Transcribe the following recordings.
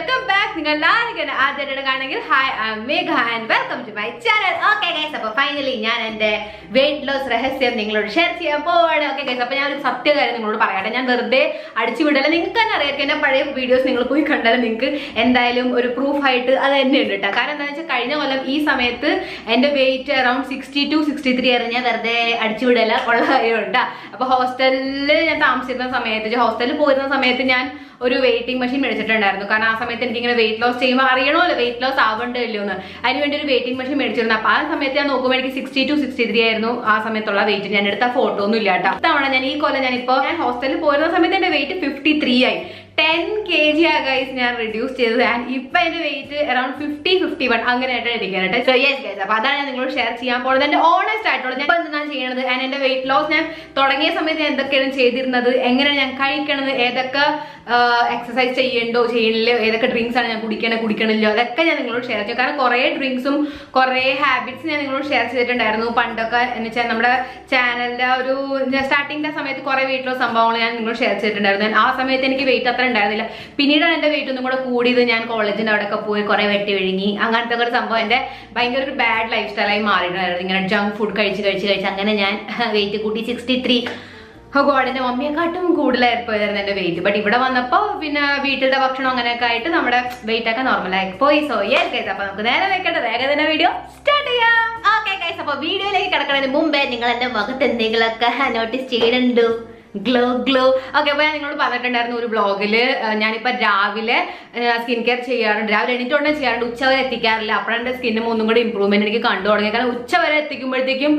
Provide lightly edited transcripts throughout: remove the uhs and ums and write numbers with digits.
welcome back. Hi, I'm Megha and welcome to my channel. Okay guys, so finally ഞാൻ എൻ്റെ weight loss രഹസ്യം നിങ്ങളോട് share ചെയ്യാൻ പോവാണ്. Okay guys, അപ്പോൾ ഞാൻ ഒരു സത്യകാര്യം നിങ്ങളോട് പറയട്ടെ. ഞാൻ വെറുതെ അടിച്ചു വിടല. നിങ്ങൾക്ക് തന്നെ അറിയാം എൻ്റെ പഴയ വീഡിയോസ് നിങ്ങൾ പോയി കണ്ടാൽ നിങ്ങൾക്ക് എന്തായാലും ഒരു പ്രൂഫ് ആയിട്ട് അത് തന്നെ ഉണ്ട് കേട്ടോ. കാരണം എന്താണെന്ന് വെച്ചാൽ കഴിഞ്ഞ കൊല്ലം ഈ സമയത്ത് എൻ്റെ വെയിറ്റ് അറൌണ്ട് 62-63 ആയിരുന്നു. ഞാൻ വെറുതെ അടിച്ചു വിടല ഉള്ള കാര്യമുണ്ട്. അപ്പോൾ ഹോസ്റ്റലിൽ ഞാൻ താമസിക്കുന്ന സമയത്ത് ഹോസ്റ്റലിൽ പോയിരുന്ന സമയത്ത് ഞാൻ ഒരു വെയിറ്റിംഗ് മെഷീൻ മേടിച്ചിട്ടുണ്ടായിരുന്നു. കാരണം ആ സമയത്ത് എനിക്ക് ഇങ്ങനെ വെയിറ്റ് ലോസ് ചെയ്യുമ്പോൾ അറിയണമല്ലോ വെയിറ്റ് ലോസ് ആവണ്ടല്ലോ എന്ന്. അതിന് വേണ്ടി ഒരു വെയിറ്റിംഗ് മെഷീൻ മേടിച്ചിരുന്നു. അപ്പോൾ ആ സമയത്ത് ഞാൻ നോക്കുമ്പോൾ എനിക്ക് 62-63 ആയിരുന്നു ആ സമയത്തുള്ള വെയിറ്റ്. ഞാൻ എടുത്ത ഫോട്ടോ ഒന്നും ഇല്ല കേട്ടോ. തവണ ഞാൻ ഈ കൊല്ലം ഞാൻ ഹോസ്റ്റലിൽ പോയിരുന്ന സമയത്ത് എൻ്റെ വെയിറ്റ് 53 ആയി. 10 kg ഗൈസ് ഞാൻ റിഡ്യൂസ് ചെയ്തത്. ആൻഡ് ഇപ്പൊ എന്റെ വെയിറ്റ് അറൌണ്ട് 50-51 അങ്ങനെയായിട്ട് ഇരിക്കാനായിട്ട്. സോ യെസ് ഗൈസ്, അപ്പൊ അതാണ് ഞാൻ നിങ്ങളോട് ഷെയർ ചെയ്യാൻ പോകുന്നത്. എന്റെ ഓണസ്റ്റ് ആയിട്ടുള്ളത് ഞാൻ എന്താണ് ചെയ്യണത്. ആൻഡ് എന്റെ വെയിറ്റ് ലോസ് ഞാൻ തുടങ്ങിയ സമയത്ത് ഞാൻ എന്തൊക്കെയാണ് ചെയ്തിരുന്നത്, എങ്ങനെയാണ് ഞാൻ കഴിക്കണത്, ഏതൊക്കെ എക്സസൈസ് ചെയ്യണ്ടോ ചെയ്യണില്ലോ, ഏതൊക്കെ ഡ്രിങ്ക്സ് ആണ് ഞാൻ കുടിക്കണില്ലോ, അതൊക്കെ ഞാൻ നിങ്ങളോട് ഷെയർ ചെയ്യും. കാരണം കുറെ ഡ്രിങ്ക്സും കുറെ ഹാബിറ്റ്സ് ഞാൻ നിങ്ങളോട് ഷെയർ ചെയ്തിട്ടുണ്ടായിരുന്നു പണ്ടൊക്കെ. എന്ന് വെച്ചാൽ നമ്മുടെ ചാനലിന്റെ ഒരു സ്റ്റാർട്ടിങ്ങിന്റെ സമയത്ത് കുറെ വെയിറ്റ് ലോസ് സംഭവങ്ങൾ ഞാൻ നിങ്ങളോട് ഷെയർ ചെയ്തിട്ടുണ്ടായിരുന്നു. ആ സമയത്ത് എനിക്ക് വെയിറ്റ് അത്ര ഉണ്ടായിരുന്നില്ല. പിന്നീടാണ് എന്റെ വെയിറ്റ് ഒന്നും കൂടെ കൂടിയത്. ഞാൻ കോളേജിന്റെ അവിടെയൊക്കെ പോയി കുറെ വെട്ടി വിഴുങ്ങി അങ്ങനത്തെ ഒരു സംഭവം എന്റെ ഭയങ്കര ഒരു ബാഡ് ലൈഫ് സ്റ്റൈലായി മാറിയിട്ടുണ്ടായിരുന്നു. ഇങ്ങനെ ജങ്ക് ഫുഡ് കഴിച്ച് അങ്ങനെ ഞാൻ വെയിറ്റ് കൂട്ടി 63. ഗോഡിന്റെ മമ്മിയെക്കാട്ടും കൂടുതലായിപ്പോയായിരുന്നു എന്റെ വെയിറ്റ്. ബട്ട് ഇവിടെ വന്നപ്പോ പിന്നെ വീട്ടിലെ ഭക്ഷണം അങ്ങനെയൊക്കെ ആയിട്ട് നമ്മുടെ വെയിറ്റ് ഒക്കെ നോർമലായി പോയി. സോ യെസ് ഗൈസ്, അപ്പൊ നമുക്ക് നേരെ വെക്കേണ്ട വേഗം തന്നെ വീഡിയോ സ്റ്റാർട്ട് ചെയ്യാം. ഓക്കെ ഗൈസ്, അപ്പൊ വീഡിയോയിലേക്ക് കിടക്കുന്നതിന് മുമ്പേ നിങ്ങൾ എന്റെ മുഖത്ത് എന്തെങ്കിലുമൊക്കെ നോട്ടീസ് ചെയ്യുന്നുണ്ടോ? ഗ്ലോ. ഓക്കെ, അപ്പൊ ഞാൻ നിങ്ങളോട് പറഞ്ഞിട്ടുണ്ടായിരുന്നു ഒരു വ്ളോഗില് ഞാനിപ്പോ രാവിലെ സ്കിൻ കെയർ ചെയ്യാറുണ്ട്. രാവിലെ എണീറ്റോടെ ചെയ്യാറുണ്ട്, ഉച്ചവരെ എത്തിക്കാറില്ല. അപ്പോഴാണ് എന്റെ സ്കിന്നും ഒന്നും കൂടി ഇമ്പ്രൂവ്മെന്റ് എനിക്ക് കണ്ടു തുടങ്ങി. കാരണം ഉച്ചവരെ എത്തിക്കുമ്പോഴത്തേക്കും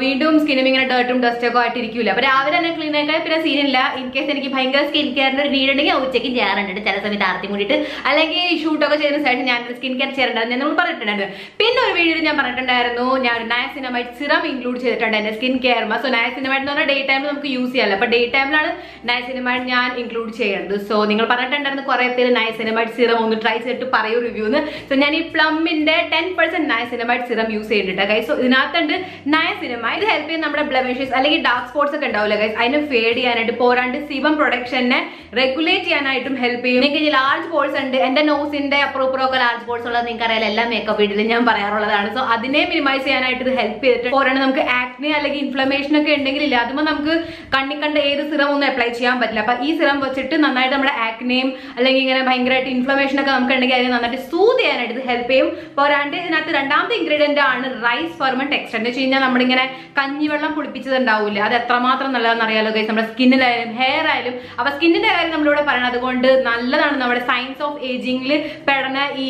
വീണ്ടും സ്കിന്നും ഇങ്ങനെ ഡേർട്ടും ഡസ്റ്റ് ഒക്കെ ആയിട്ട് ഇരിക്കില്ല. അപ്പൊ രാവിലെ തന്നെ ക്ലീൻ ആക്കാൻ പിന്നെ സീനില്ല. ഇൻ കേസ് എനിക്ക് ഭയങ്കര സ്കിൻ കെയറിന്റെ ഒരു നീഡ് ഉണ്ടെങ്കിൽ ഉച്ചയ്ക്ക് ചെയ്യാറുണ്ട് ചില സമയത്ത് ആർത്തി കൂടിയിട്ട്, അല്ലെങ്കിൽ ഷൂട്ടൊക്കെ ചെയ്യുന്ന ശേഷം ഞാൻ സ്കിൻ കെയർ ചെയ്യാറുണ്ടായിരുന്നു. ഞാൻ നമ്മൾ പറഞ്ഞിട്ടുണ്ടായിരുന്നു. പിന്നെ ഒരു വീഡിയോയിൽ ഞാൻ പറഞ്ഞിട്ടുണ്ടായിരുന്നു ഞാൻ ഒരു നയസിനമൈഡ് സിറം ഇൻക്ലൂഡ് ചെയ്തിട്ടുണ്ട് എന്റെ സ്കിൻ കെയർ. സോ നയസിനമൈഡ് എന്ന് പറഞ്ഞാൽ ഡേ ടൈമിൽ നമുക്ക് യൂസ് ചെയ്യാമല്ലോ. അപ്പൊ ഡേ ടൈമിലാണ് നയസിനമൈഡ് ഞാൻ ഇൻക്ലൂഡ് ചെയ്യുന്നത്. സോ നിങ്ങൾ പറഞ്ഞിട്ടുണ്ടായിരുന്നു കുറെ പേര് നയസിനമൈഡ് സിറം ഒന്ന് ട്രൈ ചെയ്തിട്ട് പറയൂ റിവ്യൂ എന്ന്. സോ ഞാൻ ഈ പ്ലമ്മിന്റെ 10% നയസിനമൈഡ് സിറം യൂസ് ചെയ്തിട്ടുണ്ട് ഗൈസ്. സോ ഇതിനകത്തുണ്ട് നയസിനമൈഡ്. ഇത് ഹെൽപ്പ് ചെയ്യും നമ്മുടെ ബ്ലെമിഷസ് അല്ലെങ്കിൽ ഡാർക്ക് സ്പോട്ട്സ് ഒക്കെ ഉണ്ടാവില്ല ഗൈസ്, അതിനെ ഫേഡ് ചെയ്യാനായിട്ട്. പോരാണ്ട് സിബം പ്രൊഡക്ഷനെ റെഗുലേറ്റ് ചെയ്യാനായിട്ടും ഹെൽപ്പ് ചെയ്യും. നിങ്ങൾക്ക് ലാർജ് പോൾസ് ഉണ്ട്. എന്റെ നോസിന്റെ അപ്പുറം ഒക്കെ ലാർജ് പോൾസ് ഉള്ളത് നിങ്ങൾക്ക് അറിയാം, എല്ലാ മേക്കപ്പ് വീഡിയോയിലും ഞാൻ പറയാറുള്ളതാണ്. സോ അതിനെ മിനിമൈസ് ചെയ്യാനായിട്ട് ഇത് ഹെൽപ്പ് ചെയ്തിട്ട് പോരാണ്ട് നമുക്ക് ആക്നെ അല്ലെങ്കിൽ ഇൻഫ്ലമേഷൻ ഒക്കെ ഉണ്ടെങ്കിൽ ഇല്ല അതുമ്പോൾ നമുക്ക് കണ്ട ഏത് സിറം ഒന്നും അപ്ലൈ ചെയ്യാൻ പറ്റില്ല. അപ്പൊ ഈ സിറം വെച്ചിട്ട് നന്നായിട്ട് നമ്മുടെ ആക്നെയും അല്ലെങ്കിൽ ഇങ്ങനെ ഭയങ്കരമായിട്ട് ഇൻഫ്ലമേഷൻ ഒക്കെ നമുക്ക് ഉണ്ടെങ്കിൽ അതിനെ നന്നായിട്ട് സൂത് ചെയ്യാനായിട്ട് ഇത് ഹെൽപ്പ് ചെയ്യും. പോരാണ്ട് ഇതിനകത്ത് രണ്ടാമത്തെ ഇൻഗ്രീഡിയന്റ് ആണ് റൈസ് ഫെർമെന്റ് എക്സ്ട്രാ. എന്ന് വെച്ച് കഴിഞ്ഞാൽ നമ്മളിങ്ങനെ കഞ്ഞിവെള്ളം കുളിപ്പിച്ചത് ഉണ്ടാവില്ല, അത് എത്രമാത്രം നല്ലതാണെന്ന് അറിയാലോ ഗൈസ്, നമ്മുടെ സ്കിന്നിലായാലും ഹെയർ ആയാലും. അപ്പൊ സ്കിന്നിന്റെ കാര്യം നമ്മളിവിടെ പറയണം. അതുകൊണ്ട് നല്ലതാണ് നമ്മുടെ സയൻസ് ഓഫ് ഏജിംഗിൽ പെടുന്ന ഈ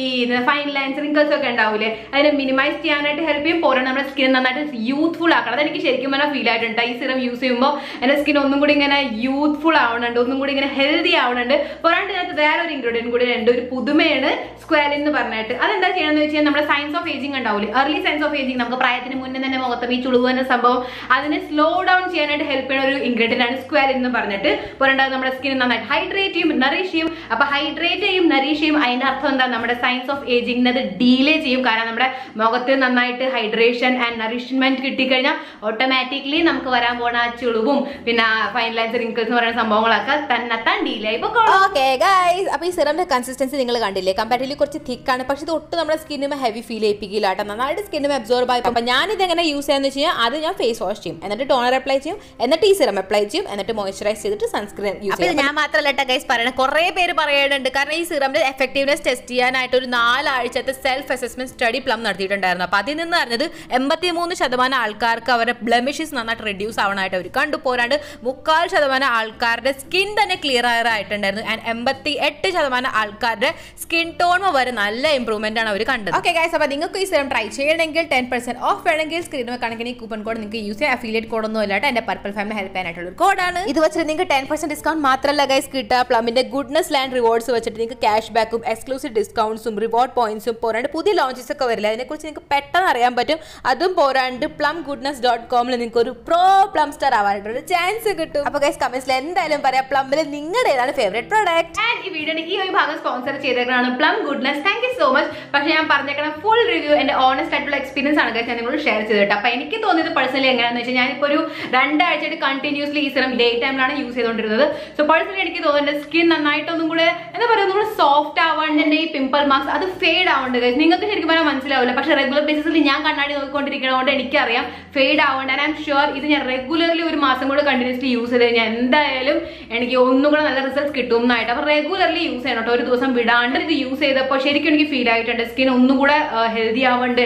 ഫൈൻ ലൈൻസ് റിങ്കിൾസ് ഒക്കെ ഉണ്ടാവില്ലേ, അതിനെ മിനിമൈസ് ചെയ്യാനായിട്ട് ഹെൽപ്പ് ചെയ്യും. പോരാണ്ട് നമ്മുടെ സ്കിൻ നന്നായിട്ട് യൂത്ത്ഫുൾ ആക്കണം. അതെനിക്ക് ശരിക്കും പറഞ്ഞാൽ ഫീൽ ആയിട്ടുണ്ട്. ഈ സിറം യൂസ് ചെയ്യുമ്പോൾ എന്റെ സ്കിൻ ഒന്നും കൂടി ഇങ്ങനെ യൂത്ത്ഫുൾ ആവണുണ്ട്, ഒന്നും കൂടി ഇങ്ങനെ ഹെൽത്തി ആവണുണ്ട്. പോരാണ്ട് ഇതിനകത്ത് വേറെ ഒരു ഇൻഗ്രീഡിയന്റ് കൂടി ഉണ്ട്, ഒരു പുതുമയാണ് സ്ക്വാലിൻ എന്ന് പറഞ്ഞിട്ട്. അതെന്താ ചെയ്യണമെന്ന് വെച്ചാൽ നമ്മുടെ സയൻസ് ഓഫ് ഏജിംഗ് ഉണ്ടാവില്ലേ, ഏർലി സയൻസ് ഓഫ് ഏജിംഗ്, നമുക്ക് പ്രായത്തിന് മുന്നേ തന്നെ മുഖത്ത് ഈ ചുളിവ് എന്ന സംഭവം അതിനെ സ്ലോ ഡൗൺ ചെയ്യാനായിട്ട് ഹെൽപ്പ് ചെയ്യുന്ന ഒരു ഇൻഗ്രീഡിയന്റ് ആണ് സ്ക്വാലിൻ എന്ന് പറഞ്ഞിട്ട്. പോരാണ്ട് നമ്മുടെ സ്കിൻ നന്നായിട്ട് ഹൈഡ്രേറ്റ് ചെയ്യും, നറിഷ് ചെയ്യും. അപ്പൊ ഹൈഡ്രേറ്റ് ചെയ്യും, നറിഷ് ചെയ്യും, അതിന്റെ അർത്ഥം എന്താ, നമ്മുടെ സയൻസ് ഓഫ് ഏജിംഗിനെ അത് ഡീലേ ചെയ്യും. കാരണം നമ്മുടെ മുഖത്ത് നന്നായിട്ട് ഹൈഡ്രേഷൻ ആൻഡ് നറിഷ്മെന്റ് കിട്ടിക്കഴിഞ്ഞാൽ ഓട്ടോമാറ്റിക്കലി നമുക്ക് വരാൻ പോണ ആ ചുളിവും പിന്നെ ഫൈൻ ലൈൻസ് റിങ്കിൾസ് എന്ന് പറയുന്ന സംഭവങ്ങളൊക്കെ തന്നെത്താൻ ഡീലേ ആയി. ഓക്കെ ഗൈസ്, അപ്പൊ ഈ സിറമിന്റെ കൺസിസ്റ്റൻസി നിങ്ങൾ കണ്ടില്ലേ, കമ്പാരിറ്റീവ്ലി കുറച്ച് തിക്കാണ്. പക്ഷെ ഇത് ഒട്ടും നമ്മുടെ സ്കിന്നുമേ ഹെവി ഫീൽ ചെയ്യിപ്പിക്കില്ല കേട്ടോ, നന്നായിട്ട് സ്കിന്നുമേ അബ്സോർബ് ആയി. അപ്പൊ ഞാനിത് എങ്ങനെ യൂസ് ചെയ്യാന്ന് വെച്ച് കഴിഞ്ഞാൽ അത് ഞാൻ ഫേസ് വാഷ് ചെയ്യും, എന്നിട്ട് ടോണർ അപ്ലൈ ചെയ്യും, എന്നിട്ട് ഈ സിറം അപ്ലൈ ചെയ്യും, എന്നിട്ട് മോയ്സ്ചറൈസ് ചെയ്തിട്ട് സൺസ്ക്രീൻ യൂസ് ചെയ്യും. ഞാൻ മാത്രമല്ല കേട്ടോ ഗൈസ് പറയണത്, കുറെ പേര് പറയുന്നുണ്ട്. കാരണം ഈ സിറമിന്റെ എഫക്റ്റീവ്നെസ് ടെസ്റ്റ് ചെയ്യാനായിട്ട് ഒരു 4 ആഴ്ചത്തെ സെൽഫ് അസസ്മെന്റ് സ്റ്റഡി പ്ലം നടത്തിയിട്ടുണ്ടായിരുന്നു. അപ്പൊ അതിൽ നിന്ന് പറഞ്ഞത് 83% ആൾക്കാർക്ക് അവരുടെ ബ്ലെമിഷസ് നന്നായിട്ട് റെഡ്യൂസ് ആവണമായിട്ട് അവർ കണ്ടു. പോരാണ്ട് 3% ആൾക്കാരുടെ സ്കിൻ തന്നെ ക്ലിയർ ആയിട്ടുണ്ടായിരുന്നു. ആൻഡ് 88% ആൾക്കാരുടെ സ്കിൻ ടോൺ വരെ നല്ല ഇംപ്രൂവ്മെന്റ് ആണ് അവർ കണ്ടത്. ഓക്കെ ഗൈസ്, അപ്പൊ നിങ്ങൾക്ക് ഈ സിറം ട്രൈ ചെയ്യണമെങ്കിൽ 10% ഓഫ് വേണമെങ്കിൽ സ്ക്രീനിൽ കണക്കിന് ഈ കൂപ്പൺ കോഡ് നിങ്ങൾക്ക് യൂസ് ചെയ്യാം. അഫിലിയേറ്റ് കോഡൊന്നും അല്ലാണ്ട് എന്റെ പർപ്പിൾ ഫാമിലി ഹെൽപ്പ് ചെയ്യാനായിട്ടുള്ള ഒരു കോഡാണ്. ഇത് വെച്ചിട്ട് നിങ്ങൾക്ക് 10% ഡിസ്കൗണ്ട് മാത്രമല്ല ഗൈസ് കിട്ടുക, പ്ലമിന്റെ ഗുഡ്നസ് ലാൻഡ് റിവാർഡ്സ് വെച്ചിട്ട് നിങ്ങൾക്ക് ക്യാഷ് ബാക്കും എക്സ്ക്ലൂസീവ് ഡിസ്കൗണ്ട്സും റിവാർഡ് പോയിന്റ്സും പോരാണ്ട് പുതിയ ലോഞ്ചസ് ഒക്കെ വരില്ല, അതിനെക്കുറിച്ച് നിങ്ങൾക്ക് പെട്ടെന്ന് അറിയാൻ പറ്റും. അതും പോരാണ്ട് plumgoodness.com നിങ്ങൾക്ക് ഒരു പ്രോ പ്ലം സ്റ്റാർ ആവാനായിട്ടുള്ള ചാൻസ് കിട്ടും. അപ്പൊ ഗൈസ് കമന്റ്സിൽ എന്തായാലും പറയാം പ്ലംബിൽ നിങ്ങളുടെ ഏതാണ് ഫേവറേറ്റ് പ്രോഡക്റ്റ്. ആൻഡ് ഈ വീഡിയോയുടെ ഈ ഒരു ഭാഗം സ്പോൺസർ ചെയ്തേക്കാണ് Plum Goodness. Thank you so much. പക്ഷെ ഞാൻ പറഞ്ഞേക്കണ ഫുൾ റിവ്യൂ എന്റെ ഓണസ്റ്റ് ആയിട്ടുള്ള എക്സ്പീരിയൻസ് ആണ് ഗൈസ് ഞാൻ നിങ്ങളോട് ഷെയർ ചെയ്തിട്ട്. അപ്പൊ എനിക്ക് തോന്നിയത് പേഴ്സണലി എങ്ങനെയാണെന്ന് വെച്ചാൽ ഞാനിപ്പോൾ ഒരു 2 ആഴ്ചയായിട്ട് കണ്ടിന്യൂസ്ലി ഈ സിറം ഡേ ടൈമിലാണ് യൂസ് ചെയ്തുകൊണ്ടിരുന്നത്. സോ പേഴ്സണലി എനിക്ക് തോന്നുന്നത് സ്കിൻ നന്നായിട്ടൊന്നും കൂടെ എന്താ പറയുക ഒന്നും കൂടെ സോഫ്റ്റ് ആവാണ്ട് എന്റെ ഈ പിമ്പിൾ മാർക്സ് അത് ഫെയ്ഡ് ആവുന്നുണ്ട് ഗൈസ്. നിങ്ങൾക്ക് ശരിക്കും പറഞ്ഞാൽ മനസ്സിലാവില്ല. പക്ഷെ റെഗുലർ ബേസിസിൽ ഞാൻ കണ്ണാടി നോക്കിക്കൊണ്ടിരിക്കുന്നതുകൊണ്ട് എനിക്കറിയാം ഫെയ്ഡ് ആവുന്നുണ്ട്. ആൻഡ് ഐ എം ഷുവർ ഇത് ഞാൻ റെഗുലർലി ഒരു മാസം കൂടെ കണ്ടിന്യൂസ്ലി യൂസ് ചെയ്ത് കഴിഞ്ഞാൽ എന്തായാലും എനിക്ക് ഒന്നും കൂടെ നല്ല റിസൾട്ട്സ് കിട്ടും എന്നായിട്ട്. അപ്പൊ റെഗുലർലി യൂസ് ചെയ്യണം കേട്ടോ. ഒരു ദിവസം വിടാണ്ട് ഇത് യൂസ് ചെയ്തപ്പോൾ ശരിക്കും എനിക്ക് ഫീൽ ആയിട്ടുണ്ട് സ്കിൻ ഒന്നും കൂടെ ഹെൽത്തി ആവുന്നുണ്ട്.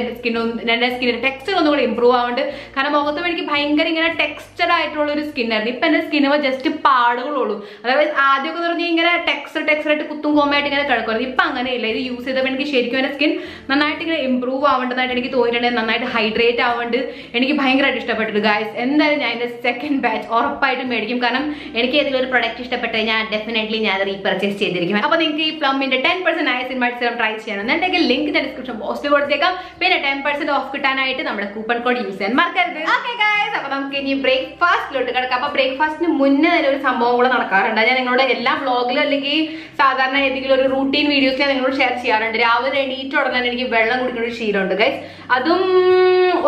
എന്റെ സ്കിന്നിന്റെ ടെക്സ്ചർ ഒന്നും കൂടെ ഇമ്പ്രൂവ് ആവുന്നുണ്ട്. കാരണം മുഖത്തും എനിക്ക് ഭയങ്കര ഇങ്ങനെ ടെക്സ്ചർഡ് ആയിട്ടുള്ള ഒരു സ്കിന്നായിരുന്നു. ഇപ്പൊ എന്റെ സ്കിന്ന് ജസ്റ്റ് പാടുകളുള്ളൂ. അതായത് ആദ്യമൊക്കെ പറഞ്ഞാൽ ഇങ്ങനെ ടെക്സ്ചർ ആയിട്ട് കുത്തും കോമായിട്ട് ഇങ്ങനെ കിടക്കുമായിരുന്നു. ഇപ്പൊ അങ്ങനെയില്ല. ഇത് യൂസ് ചെയ്തപ്പോൾ എനിക്ക് ശരിക്കും എന്റെ സ്കിൻ നന്നായിട്ട് ഇങ്ങനെ ഇമ്പ്രൂവ് ആവേണ്ടതായിട്ട് എനിക്ക് തോന്നിയിട്ടുണ്ട്. നന്നായിട്ട് ഹൈഡ്രേറ്റ് ആവേണ്ടത് എനിക്ക് ഭയങ്കരമായിട്ട് ഇഷ്ടപ്പെട്ടു ഗൈസ്. എന്തായാലും ഞാൻ എന്റെ സെക്കൻഡ് ബാച്ച് ഉറപ്പായിട്ടും മേടിക്കും. കാരണം എനിക്ക് ഏതെങ്കിലും ഒരു പ്രൊഡക്റ്റ് ഇഷ്ടപ്പെട്ട് ഞാൻ ഡെഫിനറ്റ്ലി ഞാൻ റീപർച്ചേസ് ചെയ്തിരിക്കും. അപ്പൊ നിങ്ങൾക്ക് ഈ പ്ലംബിന്റെ 10% നയസിൻമൈഡ് സിറം ട്രൈ ചെയ്യണമെന്നുണ്ടെങ്കിൽ ലിങ്ക് ഞാൻ ഡിസ്ക്രിപ്ഷൻ ബോക്സിൽ കൊടുത്തേക്കാം. പിന്നെ 10% ഓഫ് കിട്ടാനായിട്ട് നമ്മുടെ കൂപ്പൺ കോഡ് യൂസ് ചെയ്യാൻ മറക്കരുത്. ഓക്കെ ഗൈസ്, അപ്പൊ നമുക്ക് ഇനി ബ്രേക്ക്ഫാസ്റ്റിലോട്ട് കിടക്കാം. അപ്പൊ ബ്രേക്ക്ഫാസ്റ്റിന് മുന്നേ തന്നെ ഒരു സംഭവം കൂടെ നടക്കാറുണ്ട്. ഞാൻ നിങ്ങളോട് എല്ലാ വ്ളോഗിലും അല്ലെങ്കിൽ സാധാരണ ഏതെങ്കിലും ഒരു റൂട്ടീൻ വീഡിയോസ് ഞാൻ നിങ്ങളോട് ഷെയർ ചെയ്യാറുണ്ട്. രാവിലെ എണീറ്റ ഉടനെ എനിക്ക് വെള്ളം കുടിക്കുന്ന ഒരു ശീലമുണ്ട് ഗൈസ്. അതും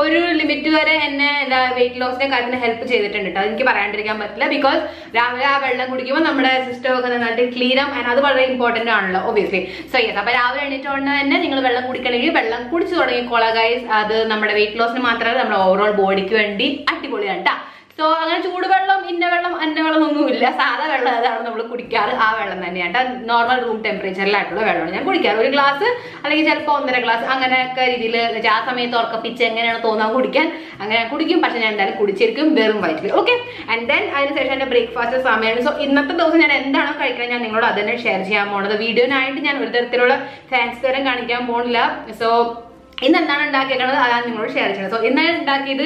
ഒരു ലിമിറ്റ് വരെ എന്നെ എന്താ വെയിറ്റ് ലോസിന്റെ കാര്യത്തിന് ഹെൽപ്പ് ചെയ്തിട്ടുണ്ട് കേട്ടോ. എനിക്ക് പറയാണ്ടിരിക്കാൻ പറ്റില്ല. ബിക്കോസ് രാവിലെ ആ വെള്ളം കുടിക്കുമ്പോൾ നമ്മുടെ സിസ്റ്റം ഒക്കെ നന്നായിട്ട് ക്ലീൻ ആവും. അത് വളരെ ഇമ്പോർട്ടന്റ് ആണല്ലോ ഒബ്വിയസ്ലി. സോ യെസ്, അപ്പൊ രാവിലെ എണീറ്റ ഉടനെ തന്നെ നിങ്ങൾ വെള്ളം കുടിക്കണമെങ്കിൽ വെള്ളം കുടിച്ചു തുടങ്ങിക്കോളാം ഗൈസ്. അത് നമ്മുടെ വെയിറ്റ് ലോസിന് മാത്രമല്ല നമ്മുടെ ഓവറോൾ ബോഡിക്ക് വേണ്ടി അടിപൊളിയാണ് കേട്ടോ. സോ അങ്ങനെ ചൂടുവെള്ളം ഇന്ന വെള്ളം ഒന്നുമില്ല. സാധാ വെള്ളം ഏതാണ് നമ്മൾ കുടിക്കാറ് ആ വെള്ളം തന്നെയാണ്. നോർമൽ റൂം ടെമ്പറേച്ചറിലായിട്ടുള്ള വെള്ളമാണ് ഞാൻ കുടിക്കാറ്. ഒരു ഗ്ലാസ് അല്ലെങ്കിൽ ചിലപ്പോൾ 1.5 ഗ്ലാസ് അങ്ങനെയൊക്കെ രീതിയിൽ ആ സമയത്ത് ഉറക്കപ്പിച്ച് എങ്ങനെയാണ് തോന്നാൻ കുടിക്കാൻ അങ്ങനെ കുടിക്കും. പക്ഷെ ഞാൻ എന്തായാലും കുടിച്ചിരിക്കും വെറും വയറ്റിൽ. ഓക്കെ, ആൻഡ് ദെൻ അതിനുശേഷം എന്റെ ബ്രേക്ക്ഫാസ്റ്റ് സമയമാണ്. സോ ഇന്നത്തെ ദിവസം ഞാൻ എന്താണോ കഴിക്കുന്നത് ഞാൻ നിങ്ങളോട് അത് തന്നെ ഷെയർ ചെയ്യാൻ പോകുന്നത്. വീഡിയോനായിട്ട് ഞാൻ ഒരു തരത്തിലുള്ള ഫാൻസ് തരം കാണിക്കാൻ പോകുന്നില്ല. സോ ഇന്ന് എന്താണ് ഉണ്ടാക്കിയേക്കുന്നത് അതാണ് നിങ്ങളോട് ഷെയർ ചെയ്യുന്നത്. സോ ഇന്ന് ഉണ്ടാക്കിയത്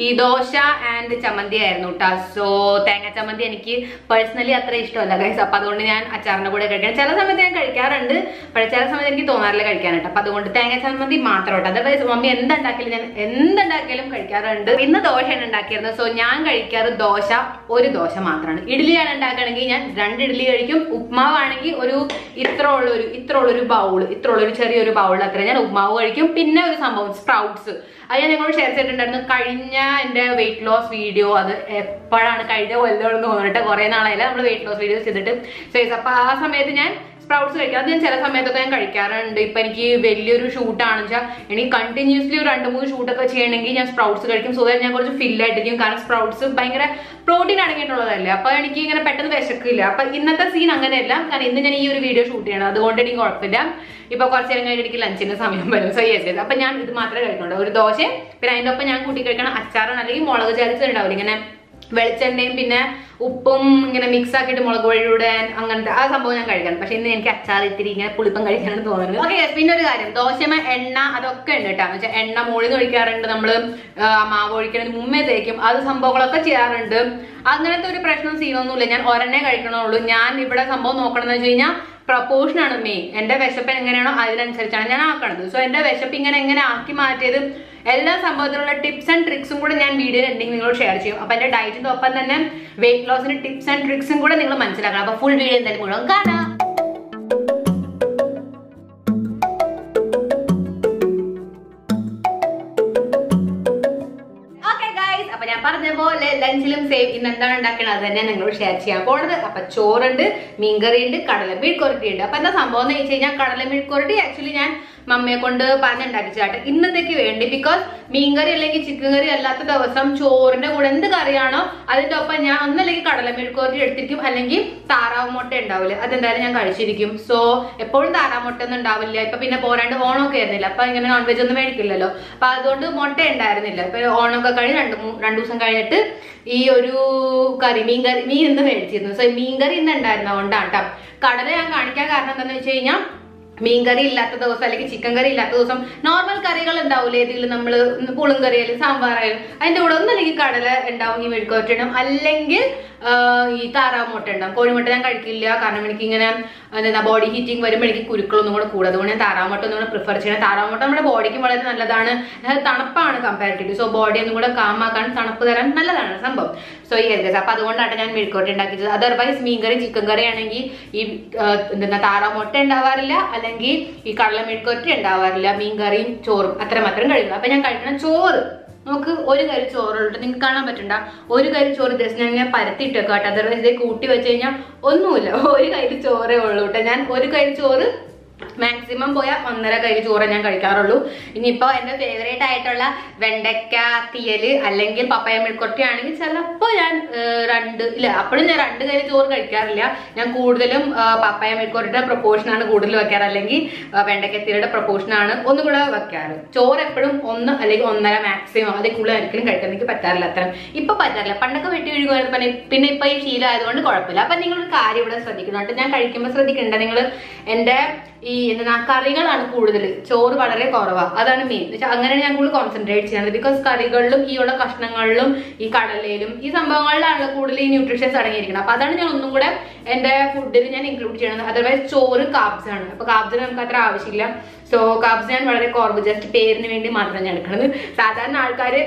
ഈ ദോശ ആൻഡ് ചമ്മന്തി ആയിരുന്നു കേട്ടോ. സോ തേങ്ങ ചമ്മന്തി എനിക്ക് പേഴ്സണലി അത്ര ഇഷ്ടമല്ല ഗൈസ്. അപ്പൊ അതുകൊണ്ട് ഞാൻ അച്ചാറിന്റെ കൂടെ കഴിക്കണം. ചില സമയത്ത് ഞാൻ കഴിക്കാറുണ്ട്, പക്ഷേ ചില സമയത്ത് എനിക്ക് തോന്നാറില്ല കഴിക്കാനായിട്ട്. അപ്പൊ അതുകൊണ്ട് തേങ്ങ ചമ്മന്തി മാത്രം കേട്ടോ. അതർവൈസ് മമ്മി എന്തുണ്ടാക്കിയാലും ഞാൻ എന്തുണ്ടാക്കിയാലും കഴിക്കാറുണ്ട്. ഇന്ന് ദോശയാണ് ഉണ്ടാക്കിയിരുന്നത്. സോ ഞാൻ കഴിക്കാറ് ദോശ ഒരു ദോശ മാത്രമാണ്. ഇഡ്ഡലിയാണ് ഉണ്ടാക്കുകയാണെങ്കിൽ ഞാൻ 2 ഇഡ്ഡലി കഴിക്കും. ഉപ്മാവാണെങ്കിൽ ഇത്രയുള്ളൊരു ബൗൾ, ഇത്രയുള്ളൊരു ചെറിയൊരു ബൗൾ അത്ര ഞാൻ ഉപ്മാവ് കഴിക്കും. പിന്നെ ഒരു സംഭവം സ്പ്രൗട്ട്സ്, അത് ഞാൻ നിങ്ങളോട് ഷെയർ ചെയ്തിട്ടുണ്ടായിരുന്നു കഴിഞ്ഞ എന്റെ വെയിറ്റ് ലോസ് വീഡിയോ. അത് എപ്പോഴാണ് കഴിഞ്ഞ കൊല്ലം തോന്നിട്ട് കുറെ നാളായില്ല നമ്മൾ വെയിറ്റ് ലോസ് വീഡിയോസ് ചെയ്തിട്ട്. സോ അപ്പൊ ആ സമയത്ത് ഞാൻ സ്പ്രൗട്ട്സ് കഴിക്കാം. അത് ഞാൻ ചില സമയത്തൊക്കെ ഞാൻ കഴിക്കാറുണ്ട്. ഇപ്പൊ എനിക്ക് വലിയൊരു ഷൂട്ടാണെന്ന് വെച്ചാൽ എനിക്ക് കണ്ടിന്യൂസ്ലി ഒരു 2-3 ഷൂട്ടൊക്കെ ചെയ്യണമെങ്കിൽ ഞാൻ സ്പ്രൗട്ട്സ് കഴിക്കും. സോ ഞാൻ കുറച്ച് ഫില്ലായിട്ടിരിക്കും. കാരണം സ്പ്രൗട്ട്സ് ഭയങ്കര പ്രോട്ടീൻ അടങ്ങിയിട്ടുള്ളതല്ലേ. അപ്പൊ എനിക്ക് ഇങ്ങനെ പെട്ടെന്ന് വിശക്കില്ല. അപ്പൊ ഇന്നത്തെ സീൻ അങ്ങനെയല്ല. കാരണം ഇന്ന് ഞാൻ ഈ ഒരു വീഡിയോ ഷൂട്ട് ചെയ്യണം, അതുകൊണ്ട് എനിക്ക് കുഴപ്പമില്ല. ഇപ്പൊ കുറച്ച് നേരം കഴിഞ്ഞിട്ട് എനിക്ക് ലഞ്ചിന്റെ സമയം വരും. സോ യെസ്, അപ്പൊ ഞാൻ ഇത് മാത്രമേ കഴിക്കുന്നുള്ളൂ. ഒരു ദോശയും പിന്നെ അതിന്റെ ഒപ്പം ഞാൻ കൂട്ടി കഴിക്കണം അച്ചാറാണ് അല്ലെങ്കിൽ മുളക് ചാലിച്ചുണ്ടാവില്ല, ഇങ്ങനെ വെളിച്ചെണ്ണയും പിന്നെ ഉപ്പും ഇങ്ങനെ മിക്സ് ആക്കിയിട്ട് മുളക് പൊടിയുടെ അങ്ങനത്തെ ആ സംഭവം ഞാൻ കഴിക്കണം. പക്ഷെ ഇന്ന് എനിക്ക് അച്ചാർ ഇത്തിരി ഇങ്ങനെ പുളിപ്പം കഴിക്കാനാണ് തോന്നുന്നത്. ഓക്കെ, പിന്നെ ഒരു കാര്യം, ദോശമ എണ്ണ അതൊക്കെ ഉണ്ട് കേട്ടോ. എന്ന് വെച്ചാൽ എണ്ണ മുകളിൽ നിന്ന് ഒഴിക്കാറുണ്ട്, നമ്മള് മാവ് ഒഴിക്കുന്നതിന് മുമ്പേ തേക്കും, അത് സംഭവങ്ങളൊക്കെ ചെയ്യാറുണ്ട്. അങ്ങനത്തെ ഒരു പ്രശ്നം സീനൊന്നുമില്ല. ഞാൻ ഒരെണ്ണേ കഴിക്കണുള്ളൂ. ഞാൻ ഇവിടെ സംഭവം നോക്കണമെന്ന് വെച്ച് കഴിഞ്ഞാൽ പ്രപ്പോർഷൻ ആണ് മെയിൻ. എന്റെ വിശപ്പ് എങ്ങനെയാണോ അതിനനുസരിച്ചാണ് ഞാൻ ആക്കണത്. സോ എന്റെ വിശപ്പ് എങ്ങനെ ആക്കി മാറ്റിയത് എല്ലാ സംഭവത്തിലുള്ള ടിപ്സ് ആൻഡ് ട്രിക്സും കൂടെ ഞാൻ വീഡിയോ ഉണ്ടെങ്കിൽ നിങ്ങളോട് ഷെയർ ചെയ്യും. അപ്പൊ എന്റെ ഡയറ്റിന്റെ ഒപ്പം തന്നെ വെയിറ്റ് ലോസിന് ടിപ്സ് ആൻഡ് ട്രിക്സും കൂടെ നിങ്ങൾ മനസ്സിലാക്കണം. അപ്പൊ ഫുൾ വീഡിയോ എന്തായാലും മുഴുവൻ കാണാം. പറഞ്ഞ പോലെ ലഞ്ചിലും സേവ് ഇന്ന് എന്താണ് ഉണ്ടാക്കുന്നത് അത് തന്നെ നിങ്ങളോട് ഷെയർ ചെയ്യാൻ പോണത്. അപ്പൊ ചോറുണ്ട്, മീൻകറി ഉണ്ട്, കടലമീഴ്ക്കൊരട്ടി ഉണ്ട്. അപ്പൊ എന്താ സംഭവം എന്ന് വെച്ച് കഴിഞ്ഞാൽ കടലമീഴ്ക്കൊരട്ടി ആക്ച്വലി ഞാൻ മമ്മിയെ കൊണ്ട് പറഞ്ഞുണ്ടാക്കി ചേട്ടൻ ഇന്നത്തേക്ക് വേണ്ടി. ബിക്കോസ് മീൻകറി അല്ലെങ്കിൽ ചിക്കൻ കറി അല്ലാത്ത ദിവസം ചോറിന്റെ കൂടെ എന്ത് കറിയാണോ അതിന്റെ ഒപ്പം ഞാൻ ഒന്നല്ലെങ്കിൽ കടലമീഴ്ക്കൊരട്ടി എടുത്തിരിക്കും, അല്ലെങ്കിൽ താറാവ് മുട്ട ഉണ്ടാവില്ല, അതെന്തായാലും ഞാൻ കഴിച്ചിരിക്കും. സോ എപ്പോഴും താറാവ് മുട്ട ഒന്നും ഉണ്ടാവില്ല. ഇപ്പൊ പിന്നെ പോരാണ്ട് ഓണമൊക്കെ ആയിരുന്നില്ല, അപ്പൊ ഇങ്ങനെ നോൺ വെജ് ഒന്നും മേടിക്കില്ലല്ലോ. അപ്പൊ അതുകൊണ്ട് മുട്ട ഉണ്ടായിരുന്നില്ല. ഇപ്പൊ ഓണമൊക്കെ കഴിഞ്ഞ് 2 ദിവസം കഴിഞ്ഞിട്ട് ഈ ഒരു കറി മീൻ ഇന്ന് മേടിച്ചിരുന്നു. സോ മീൻകറി ഇന്ന് ഉണ്ടായിരുന്നതുകൊണ്ടാണ് കേട്ടോ. കടല ഞാൻ കാണിക്കാൻ കാരണം എന്താണെന്ന് വെച്ച് കഴിഞ്ഞാൽ മീൻകറി ഇല്ലാത്ത ദിവസം അല്ലെങ്കിൽ ചിക്കൻ കറി ഇല്ലാത്ത ദിവസം നോർമൽ കറികൾ ഉണ്ടാവില്ലേ, ഏതെങ്കിലും നമ്മള് പുളുങ്കറി അല്ലെങ്കിൽ സാമ്പാറായാലും അതിന്റെ കൂടെ ഒന്നല്ലെങ്കിൽ കടല ഉണ്ടാവും, ഈ മെഴുക്കുവരട്ടി ഉണ്ടാവും, അല്ലെങ്കിൽ ഈ താറാവ് മുട്ട ഉണ്ടാവും. കോഴിമുട്ട ഞാൻ കഴിക്കില്ല, കാരണം എനിക്ക് ഇങ്ങനെ എന്താ ബോഡി ഹീറ്റിംഗ് വരുമ്പോൾ എനിക്ക് കുരുക്കളൊന്നും കൂടെ കൂടും. അതുകൊണ്ട് ഞാൻ താറാവ് മുട്ട ഒന്നും കൂടെ പ്രിഫർ ചെയ്യണം. താറാവ് മുട്ട നമ്മുടെ ബോഡിക്ക് വളരെ നല്ലതാണ്, തണുപ്പാണ് കമ്പാരിറ്റീവ്ലി. സോ ബോഡി ഒന്നും കൂടെ കാമാക്കാൻ, തണുപ്പ് തരാൻ നല്ലതാണ് സംഭവം. സോ ഈ ഹെൽത്ത് അപ്പൊ അതുകൊണ്ടാണ് ഞാൻ മെഴുക്കോട്ടി ഉണ്ടാക്കിയത്. അതർവൈസ് മീൻ കറി ചിക്കൻ കറി ആണെങ്കിൽ ഈ എന്താ താറാവ് മുട്ട ഉണ്ടാവാറില്ല, അല്ലെങ്കിൽ ഈ കടല മെഴുക്കോട്ടി ഉണ്ടാവാറില്ല. മീൻ കറിയും ചോറും അത്രമാത്രം കഴിയുള്ളൂ. അപ്പൊ ഞാൻ കഴിക്കണം ചോറ്. നമുക്ക് ഒരു കരി ചോറുള്ളൂ, നിങ്ങൾക്ക് കാണാൻ പറ്റണ്ട. ഒരു കരി ചോറ് ജസ്റ്റ് ഞാൻ ഇങ്ങനെ പരത്തിയിട്ട് കേട്ടോ. അതർവൈസ് ഇത് കൂട്ടി വെച്ച് കഴിഞ്ഞാൽ ഒന്നുമില്ല, ഒരു കരി ചോറേ ഉള്ളൂ കേട്ടോ. ഞാൻ ഒരു കരി ചോറ് മാക്സിമം പോയാൽ 1.5 കരി ചോറ് ഞാൻ കഴിക്കാറുള്ളൂ. ഇനിയിപ്പോ എന്റെ ഫേവറേറ്റ് ആയിട്ടുള്ള വെണ്ടയ്ക്ക തീയല് അല്ലെങ്കിൽ പപ്പായ മെഴുക്കുവരട്ടി ആണെങ്കിൽ ചിലപ്പോ ഞാൻ അപ്പോഴും ഞാൻ 2 കരി ചോറ് കഴിക്കാറില്ല. ഞാൻ കൂടുതലും പപ്പായ മെഴുക്കുവരട്ടിയുടെ പ്രൊപ്പോർഷൻ ആണ് കൂടുതൽ വെക്കാറ്, അല്ലെങ്കിൽ വെണ്ടയ്ക്ക തീയലിയുടെ പ്രൊപ്പോർഷൻ ആണ് ഒന്നും കൂടെ വെക്കാറ്. ചോറ് എപ്പോഴും 1 അല്ലെങ്കിൽ 1.5 മാക്സിമം, അതിൽ കൂടുതൽ ഒരിക്കലും കഴിക്കാൻ എനിക്ക് പറ്റാറില്ല. അത്ര ഇപ്പൊ പറ്റാറില്ല. പണ്ടൊക്കെ വെട്ടി ഒഴുകുമായിരുന്നു, പിന്നെ ഇപ്പൊ ഈ ശീലം ആയതുകൊണ്ട് കുഴപ്പമില്ല. അപ്പൊ നിങ്ങളൊരു കാര്യം ഇവിടെ ശ്രദ്ധിക്കുന്നുണ്ട്, ഞാൻ കഴിക്കുമ്പോൾ ശ്രദ്ധിക്കണ്ട. നിങ്ങൾ എന്റെ ഈ എന്താ കറികളാണ് കൂടുതൽ, ചോറ് വളരെ കുറവാണ്. അതാണ് മെയിൻ. അങ്ങനെയാണ് ഞാൻ കൂടുതൽ കോൺസെൻട്രേറ്റ് ചെയ്യുന്നത്. ബിക്കോസ് കറികളിലും ഈ ഉള്ള കഷ്ണങ്ങളിലും ഈ കടലയിലും ഈ സംഭവങ്ങളിലാണ് കൂടുതൽ ഈ ന്യൂട്രീഷ്യൻസ് അടങ്ങിയിരിക്കുന്നത്. അപ്പൊ അതാണ് ഞാൻ ഒന്നും കൂടെ എന്റെ ഫുഡിൽ ഞാൻ ഇൻക്ലൂഡ് ചെയ്യണത്. അതർവൈസ് ചോറ് കാർബ്സ് ആണ്. അപ്പൊ കാർബ്സിന് നമുക്ക് അത്ര ആവശ്യമില്ല. സോ കാർബ്സ് ഞാൻ വളരെ കുറവ്, ജസ്റ്റ് പേരിന് വേണ്ടി മാത്രം ഞാൻ എടുക്കണത്. സാധാരണ ആൾക്കാര്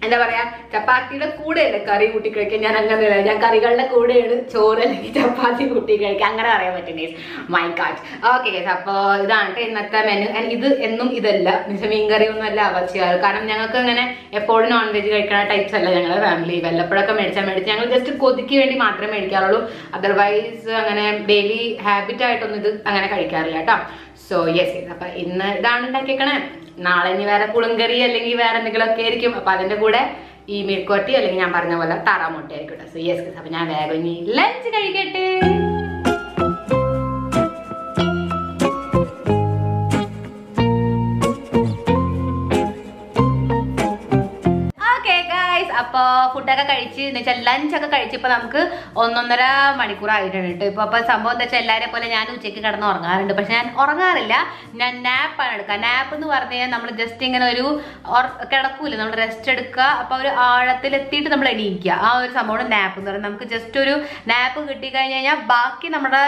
എന്താ പറയാ ചപ്പാത്തിയുടെ കൂടെയല്ലേ കറി കൂട്ടി കഴിക്കാൻ, ഞാൻ അങ്ങനെയല്ല. ഞാൻ കറികളുടെ കൂടെയാണ് ചോറ് അല്ലെങ്കിൽ ചപ്പാത്തി കൂട്ടി കഴിക്കുക, അങ്ങനെ പറയാൻ പറ്റും. My God. ഓക്കെ ഗൈസ്, അപ്പൊ ഇതാണ് ഇന്നത്തെ മെനു. ഇത് എന്നും ഇതല്ല, മീൻ കറി ഒന്നും അല്ല അവർ ചെയ്യാറ്. കാരണം ഞങ്ങൾക്ക് അങ്ങനെ എപ്പോഴും നോൺ വെജ് കഴിക്കുന്ന ടൈപ്സ് അല്ല ഞങ്ങളുടെ ഫാമിലി. വല്ലപ്പോഴൊക്കെ മേടിച്ച് ഞങ്ങൾ ജസ്റ്റ് കൊതിക്ക് വേണ്ടി മാത്രമേ മേടിക്കാറുള്ളൂ. അതർവൈസ് അങ്ങനെ ഡെയിലി ഹാബിറ്റ് ആയിട്ടൊന്നും ഇത് അങ്ങനെ കഴിക്കാറില്ല കേട്ടോ. സോ യെസ്, അപ്പൊ ഇന്ന് ഇതാണ് ഉണ്ടാക്കിയേക്കണേ. നാളെ ഇനി വേറെ പുളുങ്കറി അല്ലെങ്കിൽ വേറെ എന്തെങ്കിലും ഒക്കെ ആയിരിക്കും. അപ്പൊ അതിന്റെ കൂടെ ഈ മെഴുക്കുവരട്ടി അല്ലെങ്കിൽ ഞാൻ പറഞ്ഞ പോലെ താറാവ് മുട്ട ആയിരിക്കും. സോ യെസ്, അപ്പൊ ഞാൻ വേഗം ഇനി ലഞ്ച് കഴിക്കട്ടെ. അപ്പൊ ഫുഡൊക്കെ കഴിച്ച് എന്ന് വെച്ചാൽ ലഞ്ചൊക്കെ കഴിച്ചപ്പോ നമുക്ക് 1.5 മണിക്കൂർ ആയിട്ടുണ്ട് കേട്ടോ. ഇപ്പൊ സംഭവം എന്താ വെച്ചാൽ എല്ലാരെ പോലെ ഞാൻ ഉച്ചയ്ക്ക് കിടന്ന് ഉറങ്ങാറുണ്ട്. പക്ഷെ ഞാൻ ഉറങ്ങാറില്ല, ഞാൻ നാപ്പാണ് എടുക്കുക. നാപ്പ് എന്ന് പറഞ്ഞു കഴിഞ്ഞാൽ നമ്മൾ ജസ്റ്റ് ഇങ്ങനെ ഒരു കിടക്കൂല, നമ്മൾ റെസ്റ്റ് എടുക്കുക. അപ്പൊ ഒരു ആഴത്തിലെത്തിയിട്ട് നമ്മൾ എണീക്കുക, ആ ഒരു സംഭവമാണ് നാപ്പ് എന്ന് പറയുന്നത്. നമുക്ക് ജസ്റ്റ് ഒരു നാപ്പ് കിട്ടി കഴിഞ്ഞ് കഴിഞ്ഞാൽ ബാക്കി നമ്മുടെ